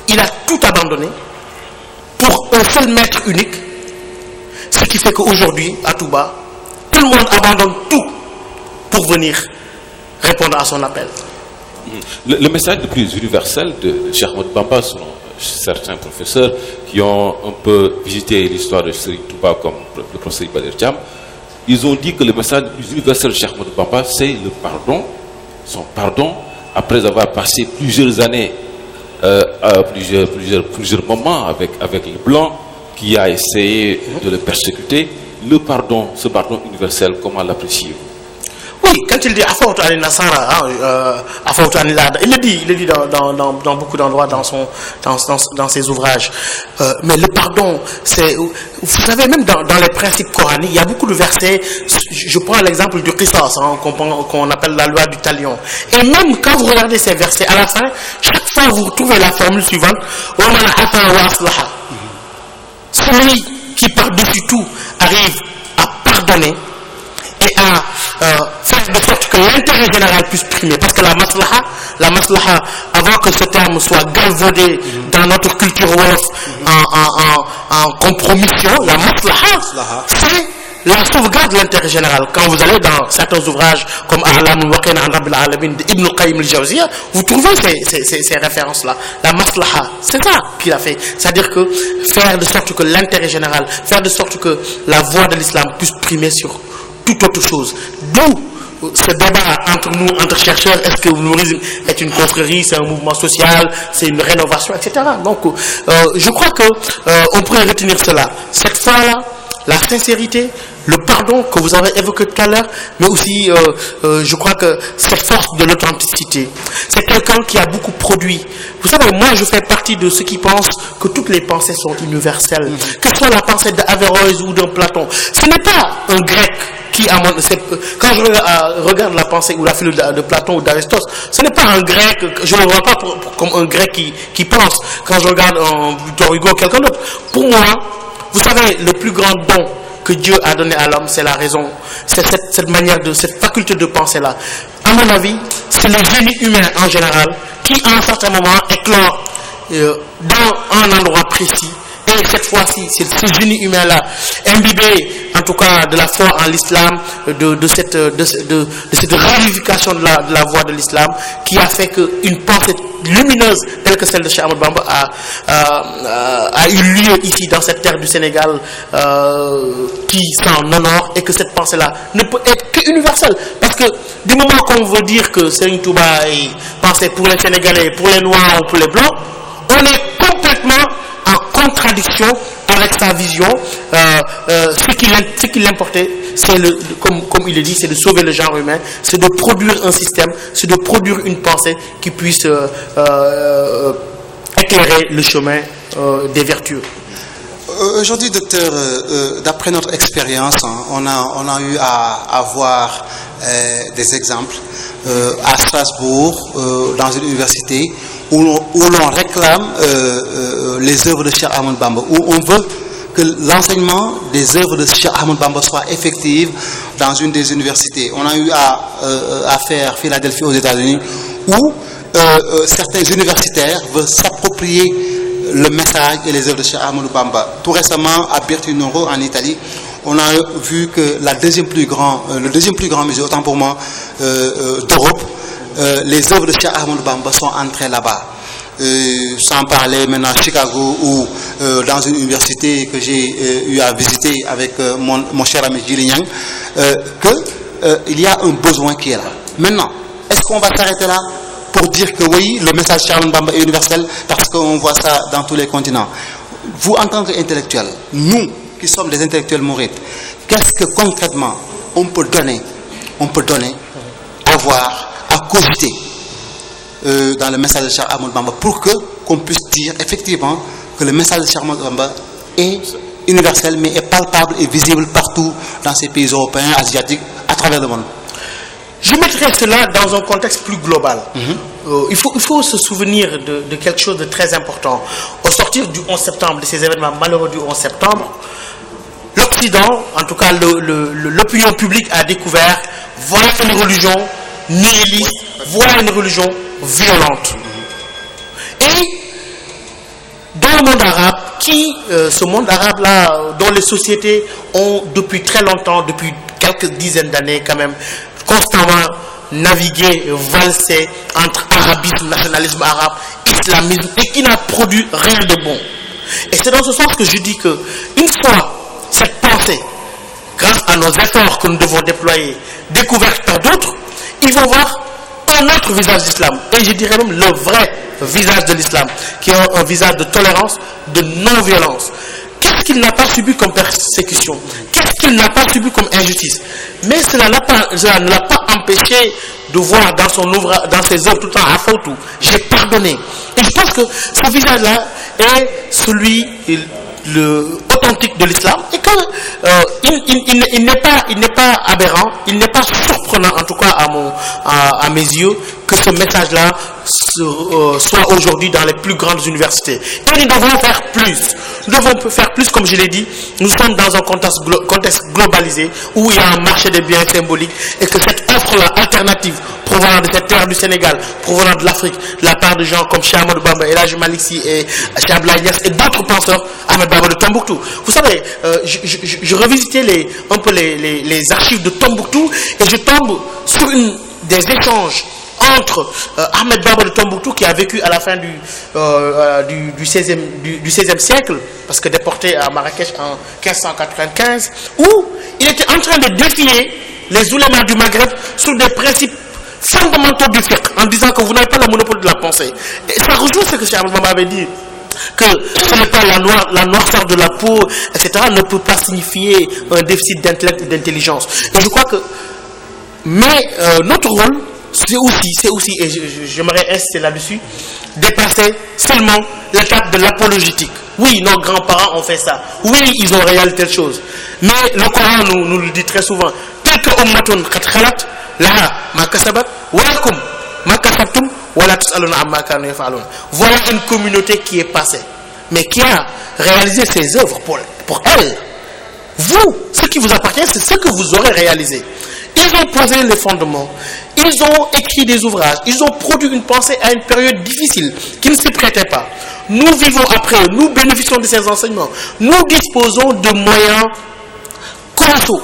il a tout abandonné pour un seul maître unique, ce qui fait qu'aujourd'hui, à Touba, tout le monde abandonne tout pour venir répondre à son appel. Le message le plus universel de Cheikh Ahmadou Bamba, selon certains professeurs qui ont un peu visité l'histoire de Serigne Touba, comme le professeur Iba Der Thiam, ils ont dit que le message le plus universel de Cheikh Ahmadou Bamba, c'est le pardon, son pardon, après avoir passé plusieurs années, plusieurs moments avec le blanc qui a essayé de le persécuter. Le pardon, ce pardon universel, comment l'appréciez-vous? Oui, quand il dit Afawtu Ani Nasara, Afawtu Ani Lada, il le dit dans beaucoup d'endroits dans ses ouvrages. Mais le pardon, c'est, vous savez, même dans les principes coraniques, il y a beaucoup de versets. Je prends l'exemple du Qisas, qu'on appelle la loi du talion. Et même quand vous regardez ces versets, à la fin, chaque fois vous retrouvez la formule suivante: celui qui par-dessus tout arrive à pardonner et à faire de sorte que l'intérêt général puisse primer. Parce que la maslaha, avant que ce terme soit galvaudé dans notre culture wolof en compromission, la maslaha, c'est la sauvegarde de l'intérêt général. Quand vous allez dans certains ouvrages comme A'lamul Waqin an Rabbil Alamin d'Ibn Qayyim al-Jawziyya, vous trouvez ces références-là. La maslaha, c'est ça qu'il a fait. C'est-à-dire que faire de sorte que l'intérêt général, faire de sorte que la voie de l'islam puisse primer sur toute autre chose. D'où ce débat entre nous, entre chercheurs: est-ce que le mourisme est une confrérie, c'est un mouvement social, c'est une rénovation, etc. Donc, je crois que on pourrait retenir cela. Cette fois-là, la sincérité, le pardon que vous avez évoqué tout à l'heure, mais aussi, je crois que cette force de l'authenticité. C'est quelqu'un qui a beaucoup produit. Vous savez, moi, je fais partie de ceux qui pensent que toutes les pensées sont universelles. Que ce soit la pensée d'Averroès ou d'un Platon. Ce n'est pas un grec qui, quand je regarde la pensée ou la philosophie de Platon ou d'Aristote, ce n'est pas un grec, je ne le vois pas comme un grec qui pense. Quand je regarde Victor Hugo ou quelqu'un d'autre, pour moi, vous savez, le plus grand don que Dieu a donné à l'homme, c'est la raison. C'est cette manière cette faculté de penser-là. À mon avis, c'est le génie humain en général qui, à un certain moment, éclore dans un endroit précis. Et cette fois-ci, c'est ce génie humain-là, imbibé, en tout cas, de la foi en l'islam, de cette réunification de la voie de l'islam, qui a fait qu'une pensée lumineuse, telle que celle de Cheikh Ahmadou Bamba, a eu lieu ici, dans cette terre du Sénégal, qui s'en honore, et que cette pensée-là ne peut être qu'universelle. Parce que, du moment qu'on veut dire que Serigne Touba est pensé pour les Sénégalais, pour les Noirs ou pour les Blancs, on est complètement en contradiction avec sa vision. Ce qui l'importait, c'est comme il le dit, c'est de sauver le genre humain, c'est de produire un système, c'est de produire une pensée qui puisse éclairer le chemin des vertus. Aujourd'hui, docteur, d'après notre expérience, on a eu à voir des exemples à Strasbourg, dans une université, où l'on réclame les œuvres de Cheikh Ahmadou Bamba, où on veut que l'enseignement des œuvres de Cheikh Ahmadou Bamba soit effectif dans une des universités. On a eu à faire Philadelphie aux États-Unis, où certains universitaires veulent s'approprier le message et les œuvres de Cheikh Ahmadou Bamba. Tout récemment, à Bertinoro, en Italie, on a vu que le deuxième plus grand musée, autant pour moi, d'Europe, les œuvres de Cheikh Ahmadou Bamba sont entrées là-bas. Sans parler maintenant à Chicago ou dans une université que j'ai eu à visiter avec mon cher ami Djily Niang, qu'il y a un besoin qui est là. Maintenant, est-ce qu'on va s'arrêter là pour dire que oui, le message de Cheikh Ahmadou Bamba est universel, parce qu'on voit ça dans tous les continents? Vous, en tant qu'intellectuels, nous qui sommes des intellectuels mourides, qu'est-ce que concrètement on peut donner, à voir, à cogiter dans le message de Cheikh Ahmadou Bamba, pour qu'on puisse dire effectivement que le message de Cheikh Ahmadou Bamba est universel, mais est palpable et visible partout dans ces pays européens, asiatiques, à travers le monde? Je mettrai cela dans un contexte plus global. Il faut se souvenir de quelque chose de très important. Au sortir du 11 septembre, de ces événements malheureux du 11 septembre, l'Occident, en tout cas l'opinion publique, a découvert, voilà une religion nihiliste, voilà une religion violente. Et dans le monde arabe, ce monde arabe-là, dont les sociétés ont depuis très longtemps, depuis quelques dizaines d'années quand même, constamment navigué, valsé entre arabisme, nationalisme arabe, islamisme, et qui n'a produit rien de bon. Et c'est dans ce sens que je dis que, une fois cette pensée, grâce à nos efforts que nous devons déployer, découverte par d'autres, ils vont voir un autre visage d'islam, et je dirais même le vrai visage de l'islam, qui est un visage de tolérance, de non-violence. Qu'est-ce qu'il n'a pas subi comme persécution? Qu'est-ce qu'il n'a pas subi comme injustice? Mais cela ne l'a pas empêché de voir dans ses œuvres tout le temps à faute. J'ai pardonné. Et je pense que ce visage-là est celui authentique de l'islam, et qu'il n'est pas aberrant, il n'est pas surprenant, en tout cas à mes yeux, que ce message-là soit aujourd'hui dans les plus grandes universités. Et nous devons faire plus. Nous devons faire plus, comme je l'ai dit. Nous sommes dans un contexte globalisé où il y a un marché des biens symboliques, et que cette offre-là alternative, provenant de cette terre du Sénégal, provenant de l'Afrique, de la part de gens comme Cheikh Ahmadou Bamba, El Hadji Malick Sy et Cheikh Abdoulaye Niasse et d'autres penseurs, Ahmed Baba de Tombouctou. Vous savez, je revisitais un peu les archives de Tombouctou, et je tombe sur des échanges entre Ahmed Baba de Tombouctou, qui a vécu à la fin du XVIe siècle, parce que déporté à Marrakech en 1595, où il était en train de défier les oulémas du Maghreb sur des principes fondamentaux du fiqh, en disant que vous n'avez pas le monopole de la pensée. Et ça rejoint ce que Cheikh Ahmadou Bamba avait dit, que ce n'est pas la noirceur de la peau, etc., ne peut pas signifier un déficit d'intellect et d'intelligence. Et je crois que, notre rôle, c'est aussi, et j'aimerais insister là-dessus, dépasser seulement l'étape de l'apologétique. Oui, nos grands-parents ont fait ça. Oui, ils ont réalisé telle chose. Mais le Coran nous le dit très souvent. Tilka ummatun qad khalat laha ma kasabat wa lakum ma kasabtum wa la tusaluna amma kanu yaf'alun. Voilà une communauté qui est passée, mais qui a réalisé ses œuvres pour elle. Vous, ce qui vous appartient, c'est ce que vous aurez réalisé. Ils ont posé les fondements, ils ont écrit des ouvrages, ils ont produit une pensée à une période difficile qui ne s'y prêtait pas. Nous vivons après, nous bénéficions de ces enseignements, nous disposons de moyens colossaux,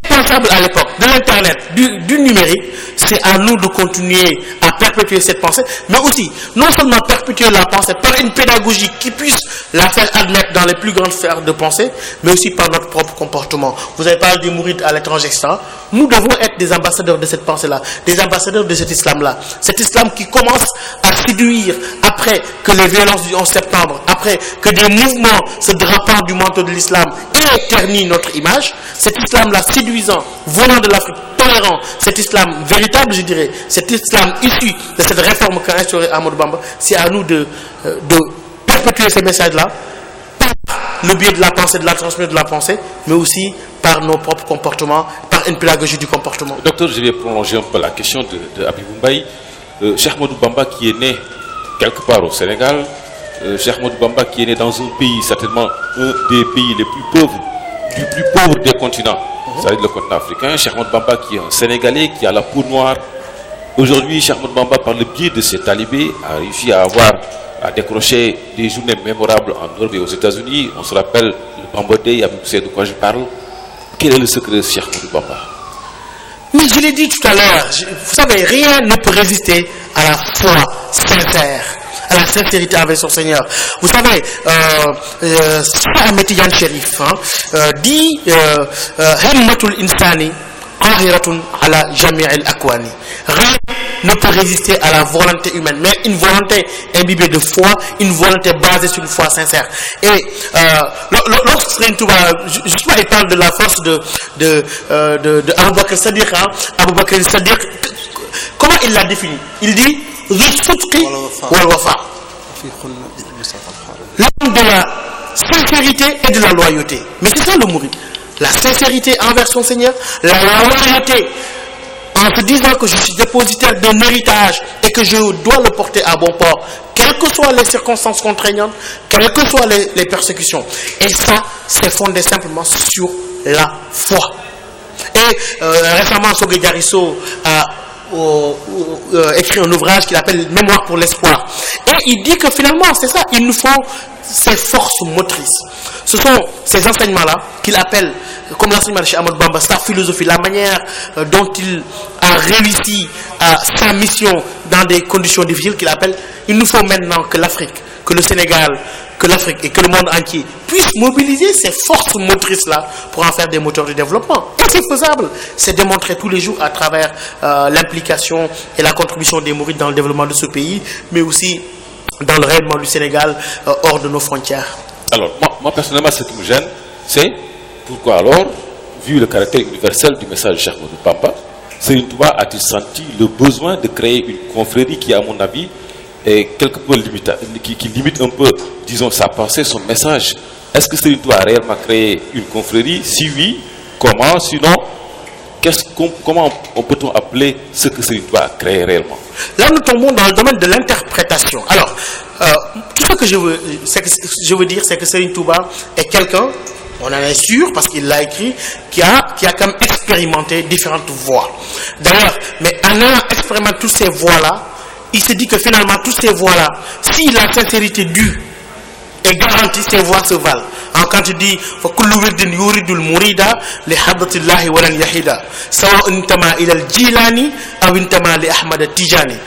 impensables à l'époque, de l'internet, du numérique. C'est à nous de continuer à perpétuer cette pensée, mais aussi non seulement perpétuer la pensée par une pédagogie qui puisse la faire admettre dans les plus grandes sphères de pensée, mais aussi par notre propre comportement. Vous avez parlé des mourides à l'étranger, etc. Nous devons être des ambassadeurs de cette pensée-là, des ambassadeurs de cet islam-là. Cet islam qui commence à séduire après que les violences du 11 septembre, après que des mouvements se drapant du manteau de l'islam aient terni notre image. Cet islam-là séduisant, venant de l'Afrique, tolérant, cet islam véritable, je dirais, cet islam issu de cette réforme qu'a instauré Ahmadou Bamba, c'est à nous de perpétuer ce message-là par le biais de la pensée, de la transmission de la pensée, mais aussi par nos propres comportements, par une pédagogie du comportement. Docteur, je vais prolonger un peu la question de Habibou Mbaye. Cheikh Ahmadou Bamba qui est né quelque part au Sénégal, Cheikh Ahmadou Bamba qui est né dans un pays, certainement un des pays les plus pauvres, du plus pauvre des continents, c'est-à-dire le continent africain. Cheikh Ahmadou Bamba qui est un Sénégalais, qui a la peau noire. Aujourd'hui, Cheikh Ahmadou Bamba, par le biais de ses talibés, a réussi à décrocher des journées mémorables en Europe et aux États-Unis. On se rappelle le Bamba Day, vous savez de quoi je parle. Quel est le secret de Cheikh Ahmadou Bamba? Mais je l'ai dit tout à l'heure, vous savez, rien ne peut résister à la foi sincère, à la sincérité avec son Seigneur. Vous savez, Ahmed Tidiane Chérif dit Himmatul insani qahiratun ala jami'il akwani. Rien ne peut résister à la volonté humaine, mais une volonté imbibée de foi, une volonté basée sur une foi sincère. Et lorsque Serigne Touba, justement, il parle de la force de Abou Bakr Sadiq, Abou Bakr Sadiq, comment il l'a défini? Il dit Zut-Sudqi wal Wafa, l'homme de la sincérité et de la loyauté. Mais c'est ça le mourid. La sincérité envers son Seigneur, la loyauté en se disant que je suis dépositaire d'un héritage et que je dois le porter à bon port, quelles que soient les circonstances contraignantes, quelles que soient les persécutions. Et ça, c'est fondé simplement sur la foi. Et récemment, Sogue Diarisso a écrit un ouvrage qu'il appelle Mémoire pour l'espoir. Et il dit que finalement, c'est ça, il nous faut ces forces motrices. Ce sont ces enseignements-là qu'il appelle, comme l'enseignement de Cheikh Ahmadou Bamba, sa philosophie, la manière dont il a réussi à sa mission dans des conditions difficiles, qu'il appelle, il nous faut maintenant que l'Afrique, que le Sénégal, que l'Afrique et que le monde entier puissent mobiliser ces forces motrices-là pour en faire des moteurs de développement. Et c'est faisable. C'est démontré tous les jours à travers l'implication et la contribution des mourides dans le développement de ce pays, mais aussi dans le rayonnement du Sénégal hors de nos frontières. Alors, moi personnellement, ce qui me gêne, c'est pourquoi alors, vu le caractère universel du message de Cheikh Ahmadou Bamba, Serigne Touba a-t-il senti le besoin de créer une confrérie qui, à mon avis, est quelque peu qui limite un peu, disons, sa pensée, son message? Est-ce que Serigne Touba a réellement créé une confrérie? Si oui, comment? Sinon, comment peut-on appeler ce que Serigne Touba a créé réellement? Là, nous tombons dans le domaine de l'interprétation. Alors, tout ce que je veux dire, c'est que Serigne Touba est quelqu'un, on en est sûr parce qu'il l'a écrit, qui a quand même expérimenté différentes voies. D'ailleurs, mais en ayant expérimenté toutes ces voies-là, il se dit que finalement, toutes ces voies-là, si la sincérité due est garantie, ces voies se valent. Quand il dit فَكُلُّ وِرْدٍ يُورِدُ الْمُرِيدَ لِحَضْرَةِ اللَّهِ وَلَنْ يَحِدَ سواء انتمى إلى الجيلاني أو انتمى لأحمد التجاني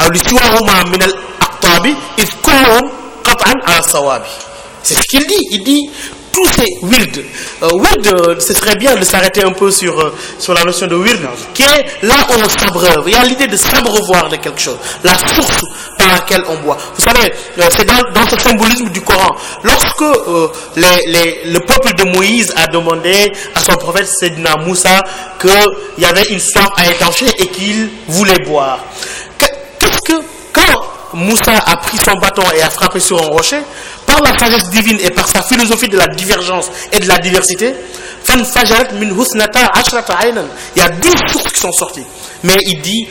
أو لسواهما من الأقطاب إذ كلهم قطعا على الصواب. C'est ce qu'il dit. Il dit tous ces wird. Wird, ce serait bien de s'arrêter un peu sur la notion de wird, qui est là où on s'abreuve. Il y a l'idée de s'abreuvoir de quelque chose, la source par laquelle on boit. Vous savez, c'est dans ce symbolisme du Coran. Lorsque le peuple de Moïse a demandé à son prophète Sayyidina Moussa qu'il y avait une soif à étancher et qu'il voulait boire. Quand Moussa a pris son bâton et a frappé sur un rocher, par la sagesse divine et par sa philosophie de la divergence et de la diversité, il y a 12 sources qui sont sorties. Mais il dit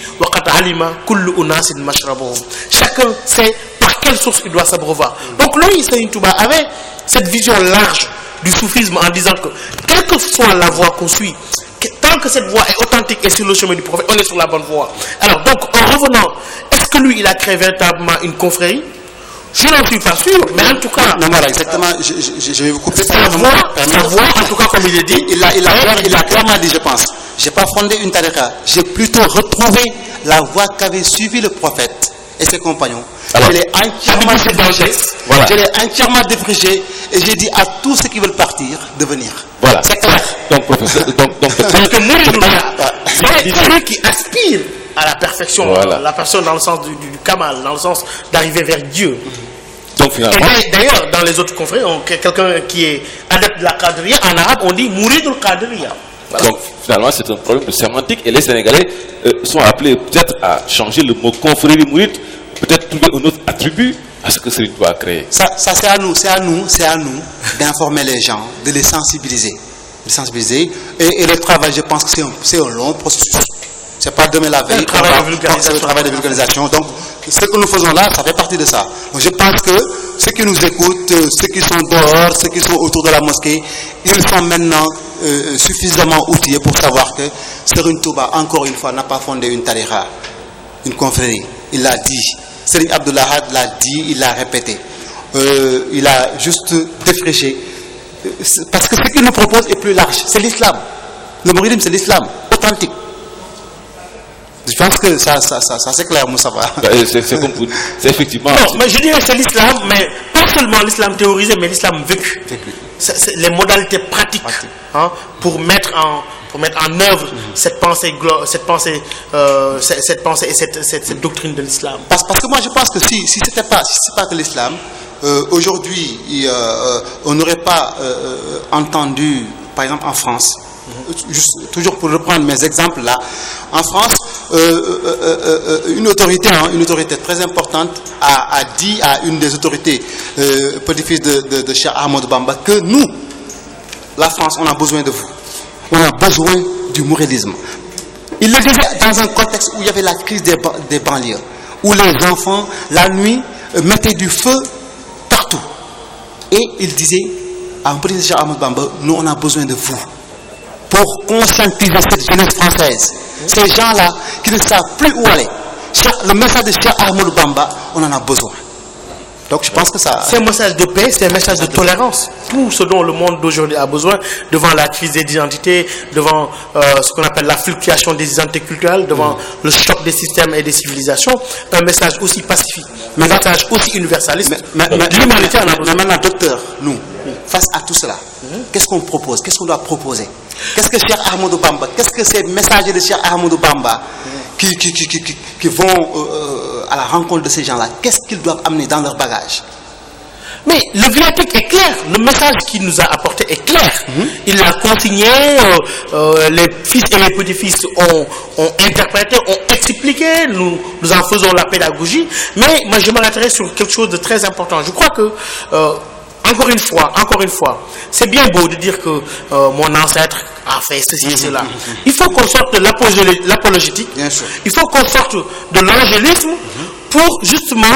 chacun sait par quelle source il doit s'abreuvoir. Donc lui, Serigne Touba avait cette vision large du soufisme en disant que quelle que soit la voie qu'on suit, tant que cette voie est authentique et sur le chemin du prophète, on est sur la bonne voie. Alors donc, en revenant, est-ce que lui, il a créé véritablement une confrérie? Je n'en suis pas sûr, mais en tout cas... Non, voilà, exactement, je vais vous couper. Sa voix, en tout cas, comme il est dit, il a clairement dit, je pense. Je n'ai pas fondé une tariqa, j'ai plutôt retrouvé la voie qu'avait suivi le prophète et ses compagnons. Alors, je l'ai entièrement défrigé, je l'ai entièrement défrigé et j'ai dit à tous ceux qui veulent partir de venir. Voilà. C'est clair. Donc, professeur, parce que c'est celui qui aspire à la perfection, voilà. La personne dans le sens du kamal, dans le sens d'arriver vers Dieu. Donc finalement, et d'ailleurs, dans les autres confrères, quelqu'un qui est adepte de la Qadriya, en arabe, on dit Mouridul Qadriya. Voilà. Donc finalement, c'est un problème de sémantique et les Sénégalais sont appelés peut-être à changer le mot confrérie mouride, peut-être trouver un autre attribut à ce que Serigne Touba a créé. Ça c'est à nous d'informer les gens, de les sensibiliser. Et le travail, je pense que c'est un long processus. C'est pas demain la veille. C'est le travail de vulgarisation. Donc, ce que nous faisons là, ça fait partie de ça. Donc, je pense que ceux qui nous écoutent, ceux qui sont dehors, ceux qui sont autour de la mosquée, ils sont maintenant suffisamment outillés pour savoir que Serigne Touba, encore une fois, n'a pas fondé une tariqa, une confrérie. Il l'a dit. Serigne Abdoul Ahad l'a dit, il l'a répété. Il a juste défriché. Parce que ce qu'il nous propose est plus large. C'est l'islam. Le mouridisme, c'est l'islam authentique. Je pense que ça c'est clair, Moussa. C'est comme vous. C'est effectivement. Non, mais je dirais que c'est l'islam, mais pas seulement l'islam théorisé, mais l'islam vécu. C'est les modalités pratiques hein, pour mettre en œuvre cette pensée et cette doctrine de l'islam. Parce que moi je pense que si c'est pas que l'islam, aujourd'hui on n'aurait pas entendu, par exemple en France, toujours pour reprendre mes exemples là, en France, une autorité très importante a dit à une des autorités, petit-fils de Cheikh Ahmadou Bamba, que nous, la France, on a besoin de vous. On a besoin du mouridisme. Il le disait dans un contexte où il y avait la crise des banlieues, où les enfants, la nuit, mettaient du feu partout. Et il disait à un petit Cheikh Ahmadou Bamba, nous, on a besoin de vous pour conscientiser cette jeunesse française. Ces gens-là qui ne savent plus où aller. Le message de Cheikh Ahmadou Bamba, on en a besoin. Donc je pense que ça... C'est un message de paix, c'est un message de tolérance. Tout ce dont le monde d'aujourd'hui a besoin, devant la crise des identités, devant ce qu'on appelle la fluctuation des identités culturelles, devant le choc des systèmes et des civilisations, un message aussi pacifique, un message aussi universaliste. L'humanité en a besoin. Maintenant, docteur, nous, face à tout cela, qu'est-ce qu'on propose? Qu'est-ce qu'on doit proposer? Qu'est-ce que Cheikh Ahmadou Bamba, qu'est-ce que ces messagers de Cheikh Ahmadou Bamba qui vont à la rencontre de ces gens-là, qu'est-ce qu'ils doivent amener dans leur bagage? Mais le viatique est clair, le message qu'il nous a apporté est clair. Il l'a consigné, les fils et les petits-fils ont interprété, ont expliqué, nous en faisons la pédagogie. Mais moi je m'arrêterai sur quelque chose de très important. Je crois que encore une fois, c'est bien beau de dire que mon ancêtre a fait ceci et cela. Il faut qu'on sorte de l'apologétique, il faut qu'on sorte de l'angélisme pour justement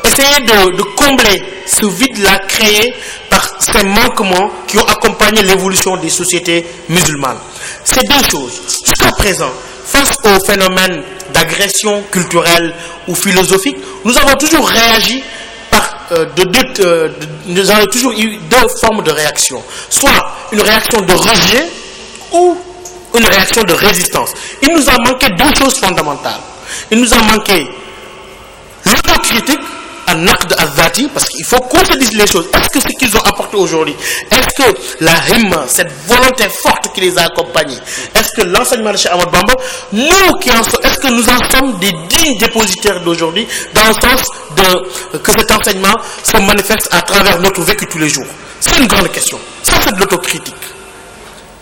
essayer de combler ce vide-là créé par ces manquements qui ont accompagné l'évolution des sociétés musulmanes. C'est deux choses. Jusqu'à présent, face au phénomène d'agression culturelle ou philosophique, nous avons toujours réagi nous avons toujours eu deux formes de réaction. Soit une réaction de rejet ou une réaction de résistance. Il nous a manqué deux choses fondamentales. Il nous a manqué l'autocritique, un acte de azati, parce qu'il faut qu'on se dise les choses. Est-ce que ce qu'ils ont apporté aujourd'hui, est-ce que la himma, cette volonté forte qui les a accompagnés, est-ce que l'enseignement de Cheikh Ahmadou Bamba, nous qui en sommes, est-ce que nous en sommes des dignes dépositaires d'aujourd'hui, dans le sens que cet enseignement se manifeste à travers notre vécu tous les jours? C'est une grande question. Ça, c'est de l'autocritique.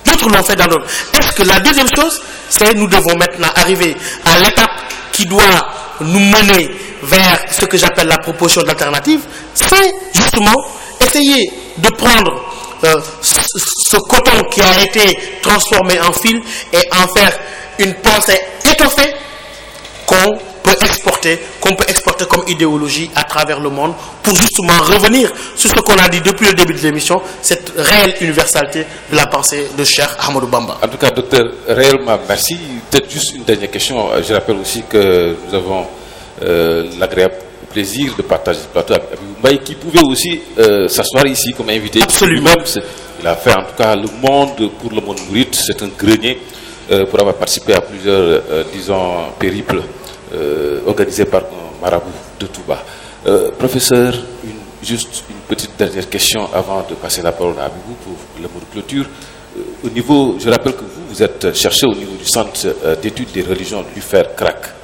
D'autres l'ont fait dans d'autres. Est-ce que la deuxième chose, c'est nous devons maintenant arriver à l'étape qui doit nous mener vers ce que j'appelle la proposition d'alternative, c'est justement essayer de prendre ce coton qui a été transformé en fil et en faire une pensée étoffée qu'on peut exporter comme idéologie à travers le monde pour justement revenir sur ce qu'on a dit depuis le début de l'émission, cette réelle universalité de la pensée de Cheikh Ahmadou Bamba. En tout cas, docteur, réellement merci. Peut-être juste une dernière question. Je rappelle aussi que nous avons l'agréable plaisir de partager ce plateau avec Abibou Mbaye, qui pouvait aussi s'asseoir ici comme invité. Absolument. Il a fait en tout cas le monde pour le monde mouride. C'est un grenier pour avoir participé à plusieurs, disons, périples organisés par un marabout de Touba. Professeur, juste une petite dernière question avant de passer la parole à Abibou pour le mot de clôture. Au niveau, je rappelle que vous êtes cherché au niveau du centre d'études des religions de l'UFR-CRAC.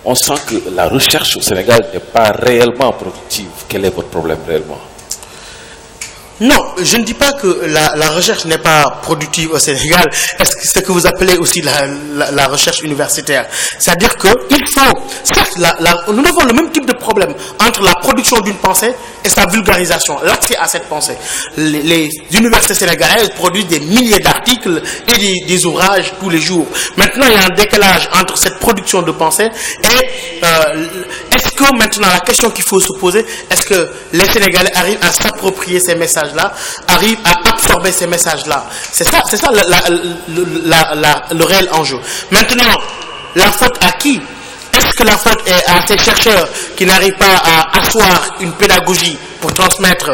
On sent que la recherche au Sénégal n'est pas réellement productive. Quel est votre problème réellement? Non, je ne dis pas que la recherche n'est pas productive au Sénégal. Est-ce que c'est ce que vous appelez aussi la recherche universitaire? C'est-à-dire qu'il faut... Certes, nous avons le même type de problème entre la production d'une pensée et sa vulgarisation, l'accès à cette pensée. Les universités sénégalaises produisent des milliers d'articles et des ouvrages tous les jours. Maintenant, il y a un décalage entre cette production de pensée et est-ce que maintenant la question qu'il faut se poser, est-ce que les Sénégalais arrivent à s'approprier ces messages-là, arrivent à absorber ces messages-là? C'est ça le réel enjeu. Maintenant, la faute à qui? Est-ce que la faute est à ces chercheurs qui n'arrivent pas à asseoir une pédagogie pour transmettre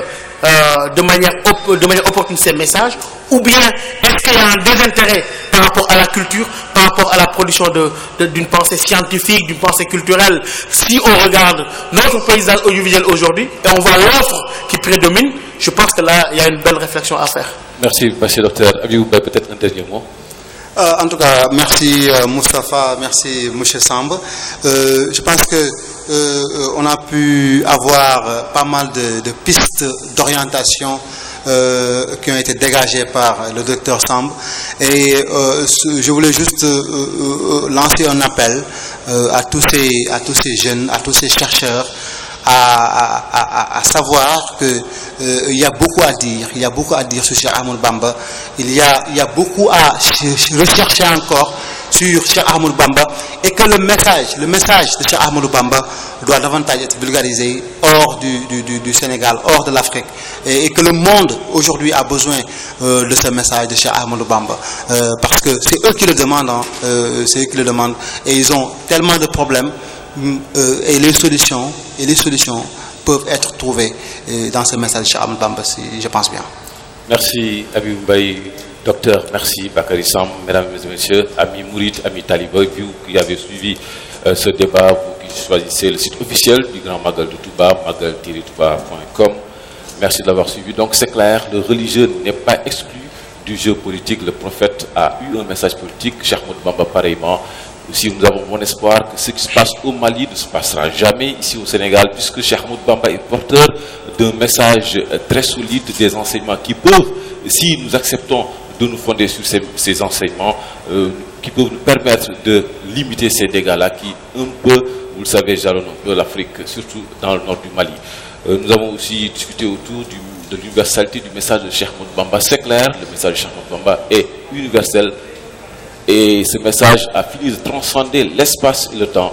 de manière opportune ces messages? Ou bien est-ce qu'il y a un désintérêt par rapport à la culture, par rapport à la production d'une pensée scientifique, d'une pensée culturelle? Si on regarde notre paysage audiovisuel aujourd'hui et on voit l'offre qui prédomine, je pense que là, il y a une belle réflexion à faire. Merci, monsieur le docteur. Avez-vous peut-être un dernier mot? En tout cas, merci Moustapha, merci M. Samb. Je pense que on a pu avoir pas mal de pistes d'orientation qui ont été dégagées par le docteur Samb. Et je voulais juste lancer un appel à tous ces jeunes, à tous ces chercheurs, à savoir que il y a beaucoup à dire sur Cheikh Ahmadou Bamba. Il y a beaucoup à rechercher encore sur Cheikh Ahmadou Bamba, et que le message de Cheikh Ahmadou Bamba doit davantage être vulgarisé hors du Sénégal, hors de l'Afrique, et que le monde aujourd'hui a besoin de ce message de Cheikh Ahmadou Bamba, parce que c'est eux qui le demandent, et ils ont tellement de problèmes. Et les solutions peuvent être trouvées dans ce message de Cheikh Ahmadou Bamba, je pense bien. Merci Habib Mbaye, docteur, merci Bakary Samb, mesdames et messieurs, amis Mourides, amis talibans, vous qui avez suivi ce débat, vous qui choisissez le site officiel du Grand Magal de Touba, magal-touba.com. Merci de l'avoir suivi. Donc c'est clair, le religieux n'est pas exclu du jeu politique. Le prophète a eu un message politique, Cheikh Ahmadou Bamba pareillement. Aussi, nous avons bon espoir que ce qui se passe au Mali ne se passera jamais ici au Sénégal, puisque Cheikh Ahmadou Bamba est porteur d'un message très solide, des enseignements qui peuvent, si nous acceptons de nous fonder sur ces enseignements, qui peuvent nous permettre de limiter ces dégâts-là qui, un peu, vous le savez, jalonnent un peu l'Afrique, surtout dans le nord du Mali. Nous avons aussi discuté autour de l'universalité du message de Cheikh Ahmadou Bamba. C'est clair, le message de Cheikh Ahmadou Bamba est universel. Et ce message a fini de transcender l'espace et le temps.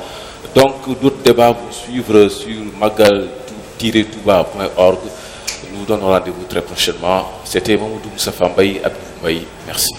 Donc, d'autres débats vont suivre sur magal-touba.org. Nous donnons rendez-vous très prochainement. C'était Mamoudou Moustapha Mbaye, Abdou Mbaye. Merci.